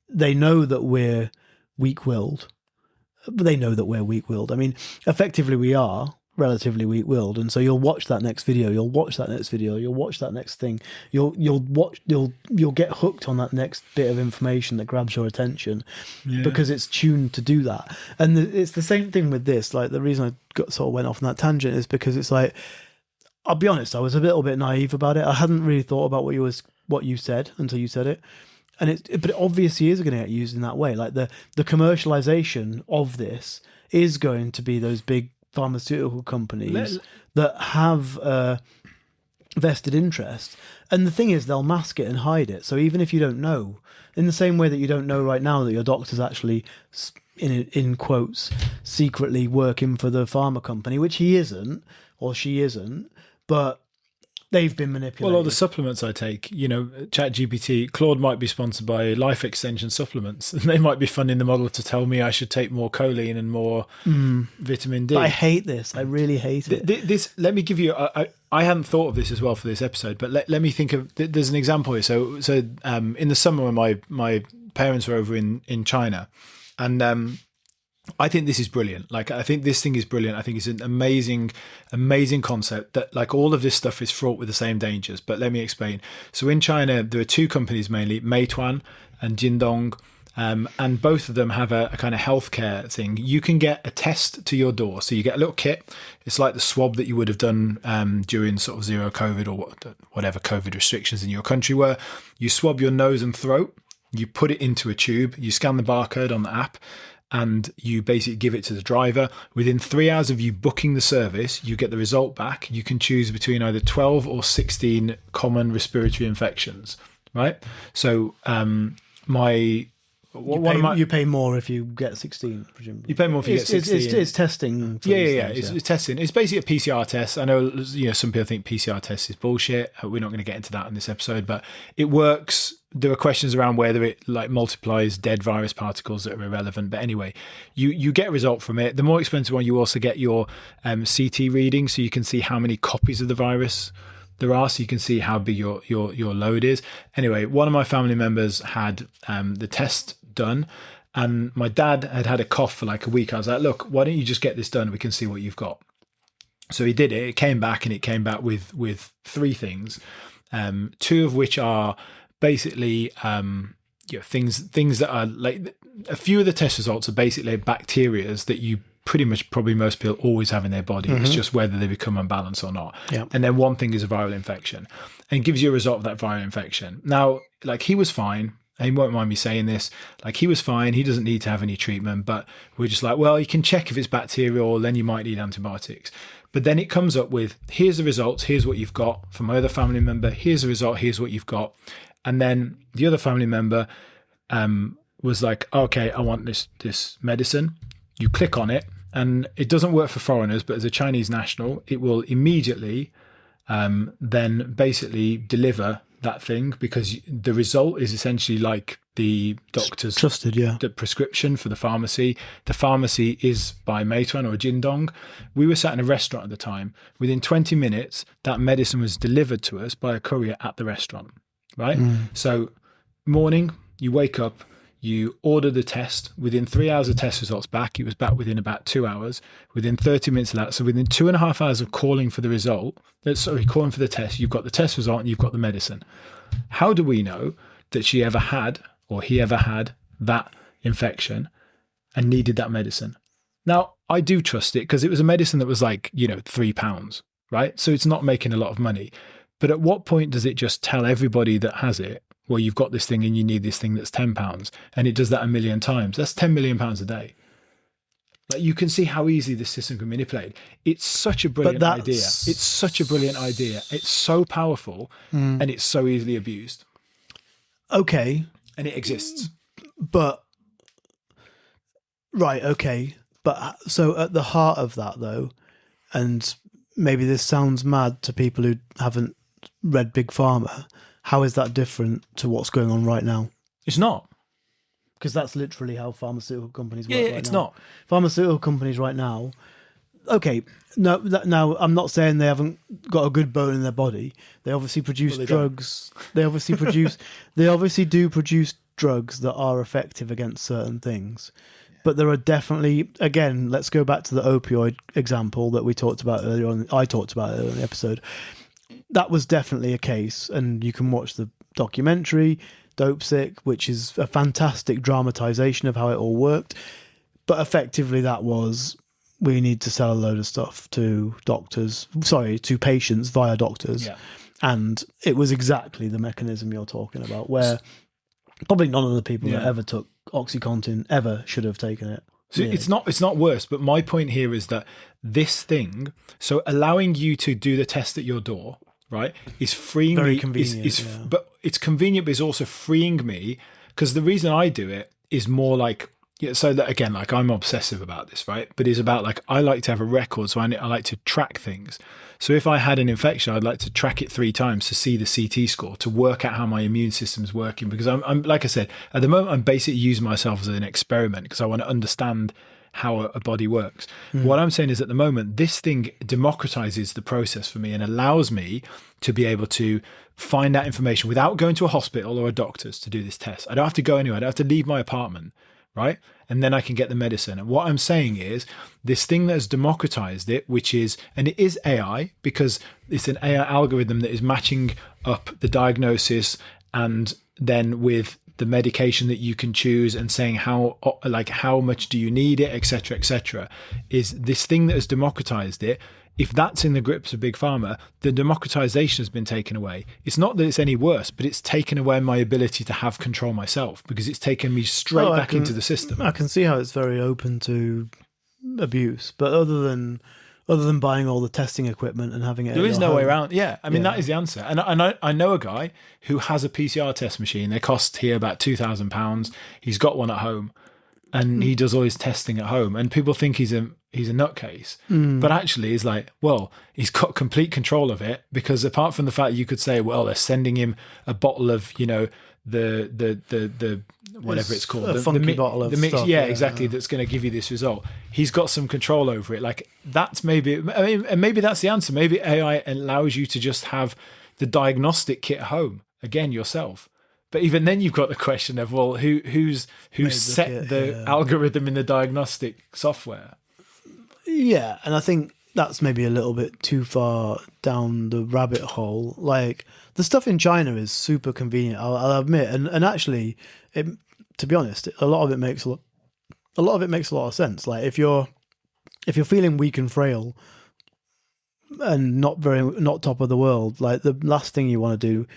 they know that we're weak-willed. But they know that we're weak-willed. I mean, effectively we are relatively weak-willed, and so you'll watch that next video, you'll watch that next video, you'll watch that next thing, you'll get hooked on that next bit of information that grabs your attention, because it's tuned to do that. And it's the same thing with this. Like, the reason I sort of went off on that tangent is because it's like, I'll be honest, I was a little bit naive about it. I hadn't really thought about what you said until you said it. But it obviously is going to get used in that way. Like, the commercialization of this is going to be those big pharmaceutical companies that have vested interest. And the thing is, they'll mask it and hide it. So even if you don't know, in the same way that you don't know right now that your doctor's actually, in quotes, secretly working for the pharma company, which he isn't, or she isn't, but they've been manipulated. Well, all the supplements I take, ChatGPT, Claude might be sponsored by Life Extension supplements, and they might be funding the model to tell me I should take more choline and more vitamin D. But I hate this. I really hate it. This, let me give you. I hadn't thought of this as well for this episode, but let me think of. There's an example here. So in the summer when my parents were over in China, and I think this is brilliant. Like, I think this thing is brilliant. I think it's an amazing concept that, like, all of this stuff is fraught with the same dangers. But let me explain. So in China, there are two companies mainly, Meituan and Jingdong, and both of them have a kind of healthcare thing. You can get a test to your door. So you get a little kit. It's like the swab that you would have done during sort of zero COVID or whatever COVID restrictions in your country were. You swab your nose and throat. You put it into a tube. You scan the barcode on the app, and you basically give it to the driver. Within 3 hours of you booking the service, you get the result back. You can choose between either 12 or 16 common respiratory infections, right? So you pay more if you get 16, presumably. You pay more if you get 16. It's testing. Yeah. It's testing. It's basically a PCR test. I know, some people think PCR test is bullshit. We're not going to get into that in this episode, but it works. There are questions around whether it like multiplies dead virus particles that are irrelevant. But anyway, you get a result from it. The more expensive one, you also get your CT reading, so you can see how many copies of the virus there are, so you can see how big your load is. Anyway, one of my family members had the test done, and my dad had a cough for like a week. I was like, look, why don't you just get this done? We can see what you've got. So he did it. It came back with three things, two of which are basically things that are like, a few of the test results are basically bacterias that you probably most people always have in their body. It's just whether they become unbalanced or not. Yep. And then one thing is a viral infection, and gives you a result of that viral infection. Now, like, he was fine. He won't mind me saying this. Like, he was fine. He doesn't need to have any treatment, but we're just like, well, you can check if it's bacterial, then you might need antibiotics. But then it comes up with, here's the results. Here's what you've got from my other family member. Here's the result. Here's what you've got. And then the other family member was like, okay, I want this medicine. You click on it, and it doesn't work for foreigners, but as a Chinese national, it will immediately then basically deliver that thing, because the result is essentially like the doctor's trusted, the prescription for the pharmacy. The pharmacy is by Meituan or Jingdong. We were sat in a restaurant at the time. Within 20 minutes, that medicine was delivered to us by a courier at the restaurant, right? So morning, you wake up, you order the test. Within 3 hours of test results back, it was back within about 2 hours. Within 30 minutes of that, so within 2.5 hours of calling for the result, calling for the test, you've got the test result and you've got the medicine. How do we know that she ever had, or he ever had, that infection and needed that medicine? Now, I do trust it, because it was a medicine that was like, £3, right? So it's not making a lot of money. But at what point does it just tell everybody that has it, well, you've got this thing and you need this thing that's £10, and it does that 1 million times? That's £10 million a day. Like, you can see how easy this system can manipulate. It's such a brilliant idea. It's such a brilliant idea. It's so powerful, and it's so easily abused. Okay. And it exists. But, right, okay. But so at the heart of that, though, and maybe this sounds mad to people who haven't read Big Pharma, how is that different to what's going on right now? It's not. Because that's literally how pharmaceutical companies work right now. Yeah, it's not. Pharmaceutical companies right now, okay, no, now I'm not saying they haven't got a good bone in their body. They obviously produce drugs. They obviously produce. They obviously do produce drugs that are effective against certain things. But there are definitely, again, let's go back to the opioid example that we talked about earlier on. I talked about earlier in the episode. That was definitely a case, and you can watch the documentary Dope Sick, which is a fantastic dramatization of how it all worked. But effectively, that was, we need to sell a load of stuff to to patients via doctors. Yeah. And it was exactly the mechanism you're talking about, where probably none of the people that ever took OxyContin ever should have taken it. So it's not worse, but my point here is that this thing, so allowing you to do the test at your door, right, is freeing Very me. convenient, But it's convenient, but it's also freeing me, because the reason I do it is more like, so that, again, like, I'm obsessive about this, right? But it's about, like, I like to have a record, so I like to track things. So if I had an infection, I'd like to track it 3 times to see the CT score, to work out how my immune system's working. Because I'm like I said, at the moment, I'm basically using myself as an experiment because I want to understand how a body works. What I'm saying is, at the moment, this thing democratizes the process for me and allows me to be able to find that information without going to a hospital or a doctor's to do this test. I don't have to go anywhere. I don't have to leave my apartment. Right? And then I can get the medicine. And what I'm saying is, this thing that has democratized it, which is, and it is AI, because it's an AI algorithm that is matching up the diagnosis and then with the medication that you can choose and saying how much do you need it, etc., is this thing that has democratized it. If that's in the grips of Big Pharma, the democratization has been taken away. It's not that it's any worse, but it's taken away my ability to have control myself, because it's taken me straight back into the system. I can see how it's very open to abuse, but other than buying all the testing equipment and having it, there is no way around. Yeah, I mean, that is the answer. And I know a guy who has a PCR test machine. They cost here about £2,000. He's got one at home, and he does all his testing at home. And people think he's a nutcase, but actually he's like, well, he's got complete control of it, because apart from the fact you could say, well, they're sending him a bottle of, the whatever it's called, a funky bottle of mix, stuff, exactly, that's going to give you this result. He's got some control over it. Like, that's maybe that's the answer. Maybe AI allows you to just have the diagnostic kit at home, again, yourself. But even then, you've got the question of, well, who's set the algorithm in the diagnostic software? Yeah, and I think that's maybe a little bit too far down the rabbit hole. Like, the stuff in China is super convenient, I'll admit, and actually, to be honest, a lot of it makes a lot of sense. Like, if you're feeling weak and frail and not top of the world, like, the last thing you want to do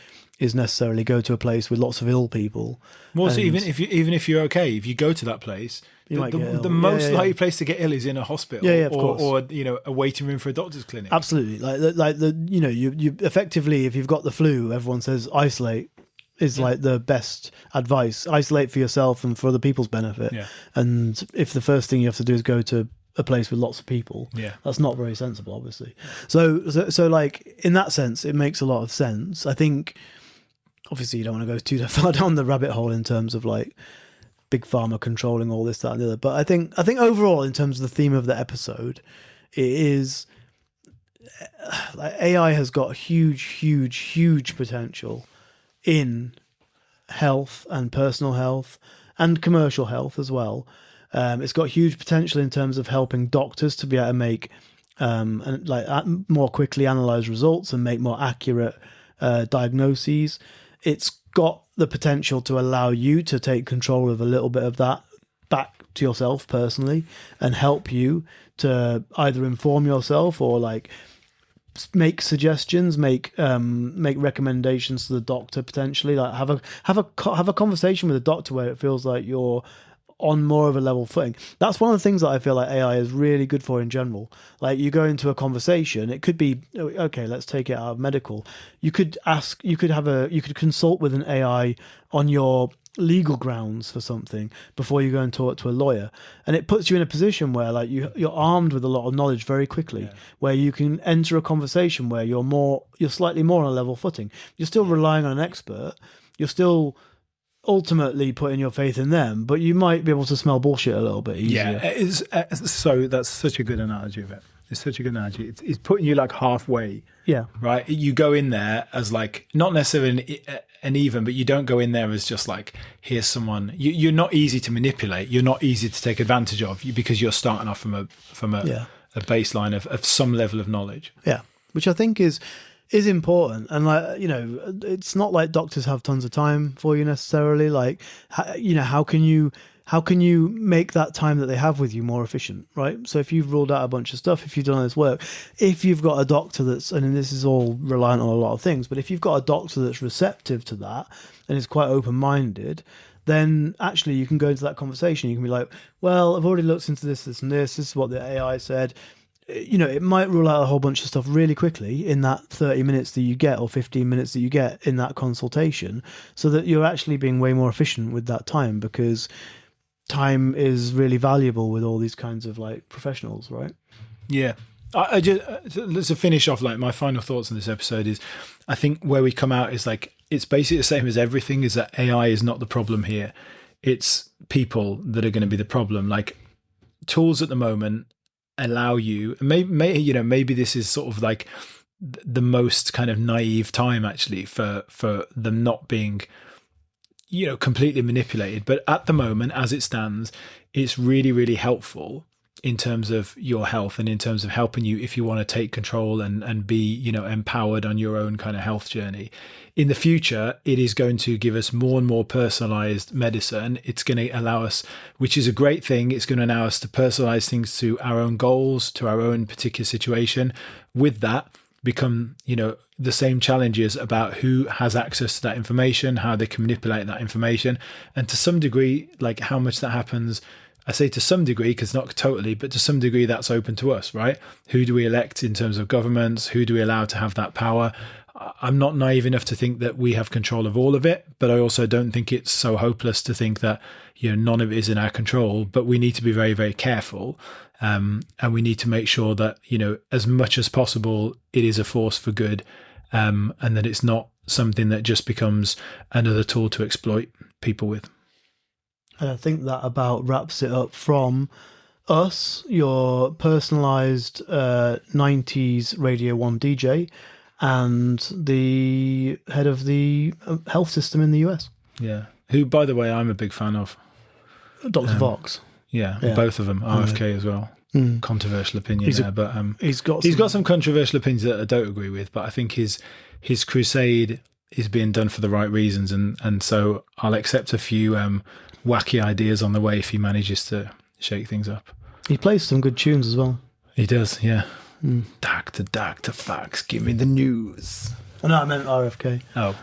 is necessarily go to a place with lots of ill people. Well, so even if you're okay, if you go to that place, the most likely place to get ill is in a hospital, of course. or a waiting room for a doctor's clinic. Absolutely, you effectively, if you've got the flu, everyone says isolate is like the best advice. Isolate for yourself and for other people's benefit. Yeah. And if the first thing you have to do is go to a place with lots of people, that's not very sensible, obviously. So like, in that sense, it makes a lot of sense. I think, obviously, you don't want to go too far down the rabbit hole in terms of, like, Big Pharma controlling all this, that, and the other. But I think overall, in terms of the theme of the episode, it is, like, AI has got huge potential in health and personal health and commercial health as well. It's got huge potential in terms of helping doctors to be able to make more quickly analyze results and make more accurate diagnoses. It's got the potential to allow you to take control of a little bit of that back to yourself personally and help you to either inform yourself or, like, make suggestions, make recommendations to the doctor, potentially, like have a conversation with the doctor where it feels like you're on more of a level footing. That's one of the things that I feel like AI is really good for in general. Like, you go into a conversation, it could be, okay, let's take it out of medical. You could consult with an AI on your legal grounds for something before you go and talk to a lawyer. And it puts you in a position where, like, you're armed with a lot of knowledge very quickly, where you can enter a conversation where you're slightly more on a level footing. You're still relying on an expert. You're still ultimately putting your faith in them, but you might be able to smell bullshit a little bit easier. Yeah, so that's such a good analogy of it. It's such a good analogy. It's putting you like halfway. Yeah. Right. You go in there as like not necessarily an even, but you don't go in there as just like, here's someone. You're not easy to manipulate. You're not easy to take advantage of because you're starting off from a baseline of some level of knowledge. Yeah, which I think is important. And like, you know, it's not like doctors have tons of time for you necessarily. Like, you know, how can you make that time that they have with you more efficient, right? So if you've ruled out a bunch of stuff, if you've done all this work, if you've got a doctor that's, and this is all reliant on a lot of things, but if you've got a doctor that's receptive to that and is quite open-minded, then actually you can go into that conversation. You can be like, well, I've already looked into this, this and this. This is what the AI said. You know, it might rule out a whole bunch of stuff really quickly in that 30 minutes that you get or 15 minutes that you get in that consultation, so that you're actually being way more efficient with that time, because time is really valuable with all these kinds of like professionals, right? Yeah. I just, to finish off, like my final thoughts on this episode is, I think where we come out is like, it's basically the same as everything, is that AI is not the problem here. It's people that are going to be the problem. Like, tools at the moment allow you, maybe this is sort of like the most kind of naive time actually for them not being, you know, completely manipulated. But at the moment, as it stands, it's really, really helpful in terms of your health and in terms of helping you if you want to take control and be, you know, empowered on your own kind of health journey. In the future, it is going to give us more and more personalized medicine. It's going to allow us, which is a great thing, it's going to allow us to personalize things to our own goals, to our own particular situation. With that become, you know, the same challenges about who has access to that information, how they can manipulate that information, and to some degree, like how much that happens. I say to some degree because not totally, but to some degree that's open to us, right? Who do we elect in terms of governments? Who do we allow to have that power? I'm not naive enough to think that we have control of all of it, but I also don't think it's so hopeless to think that, you know, none of it is in our control. But we need to be very, very careful, and we need to make sure that, you know, as much as possible, it is a force for good, and that it's not something that just becomes another tool to exploit people with. And I think that about wraps it up from us, your personalized 90s Radio 1 DJ, and the head of the health system in the US. Yeah. Who, by the way, I'm a big fan of. Dr. Vox. Yeah, both of them. RFK as well. Controversial opinion there, but he's got some controversial opinions that I don't agree with, but I think his crusade is being done for the right reasons, and so I'll accept a few wacky ideas on the way if he manages to shake things up. He plays some good tunes as well. He does, yeah. Doctor Fox, give me the news. Oh, no, I meant RFK. Oh.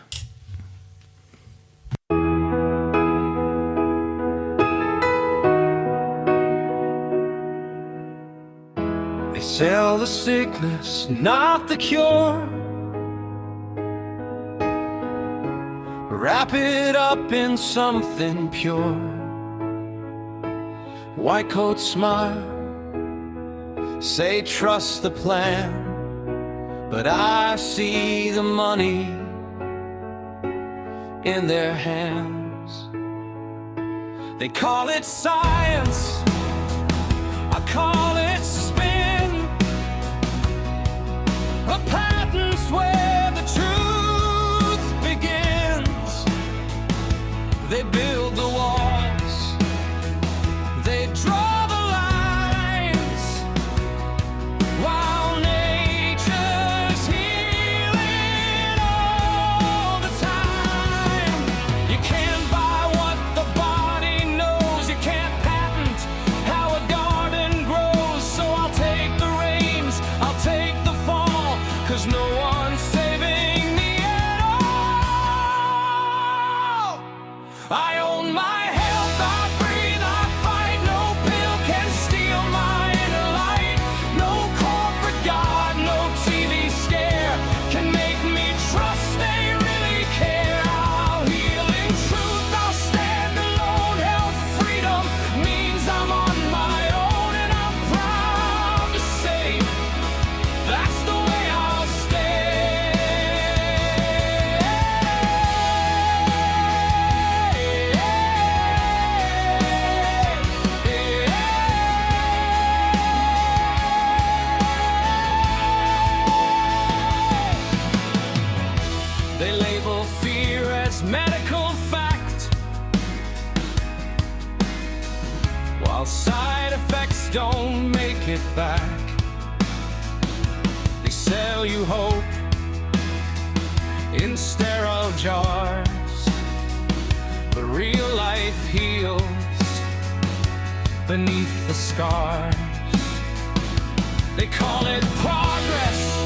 They sell the sickness, not the cure. Wrap it up in something pure. White coat smile, say trust the plan, but I see the money in their hands. They call it science, I call it spin. A patent's where the truth begins. They build the walls, they draw the lines, while nature's healing all the time. You can't buy what the body knows, you can't patent how a garden grows. So I'll take the reins, I'll take the fall, 'cause no one's saving me at all. I own my health, I breathe, I fight. No pill can steal my inner light. No corporate god, no TV scare can make me trust they really care. I'll heal in truth, I'll stand alone. Health freedom means I'm on my own, and I'm proud to say that's the way I'll stay. just don't make it back. They sell you hope in sterile jars, but real life heals beneath the scars. They call it progress,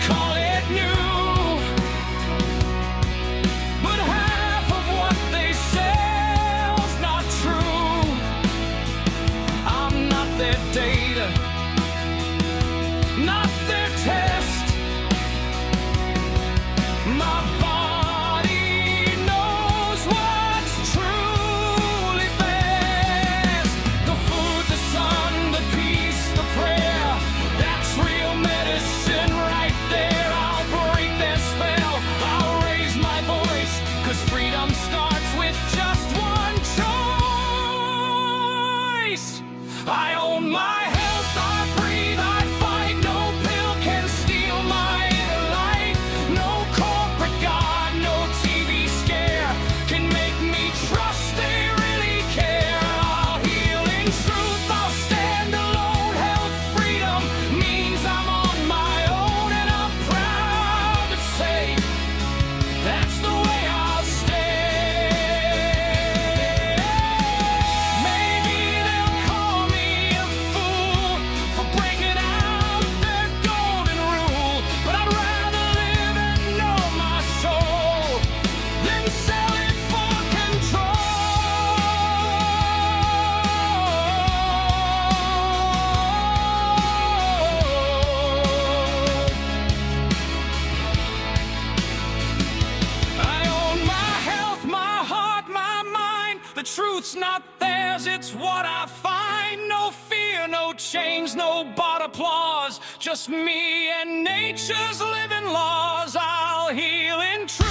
call it new, but half of what they sell's not true. I'm not their data, not their test. My body knows what's truly best. The food, the sun, the peace, the prayer, that's real medicine right there. I'll break their spell, I'll raise my voice, 'cause freedom starts with just one choice. I own my health, I breathe, I fight. No pill can steal my inner light. No corporate god, no TV scare can make me trust they really care. I'll heal in truth, I'll stand alone. Health freedom means I'm on my own, and I'm proud to say that's the way I'll stay. Maybe they'll call me a fool for breaking out their golden rule, but I'd rather live and know my soul than sell it for control. I own my health, my heart, my mind. The truth's not theirs, it's what I find. No fear, no change, no bought applause. Just me and nature's living laws. I'll heal in truth.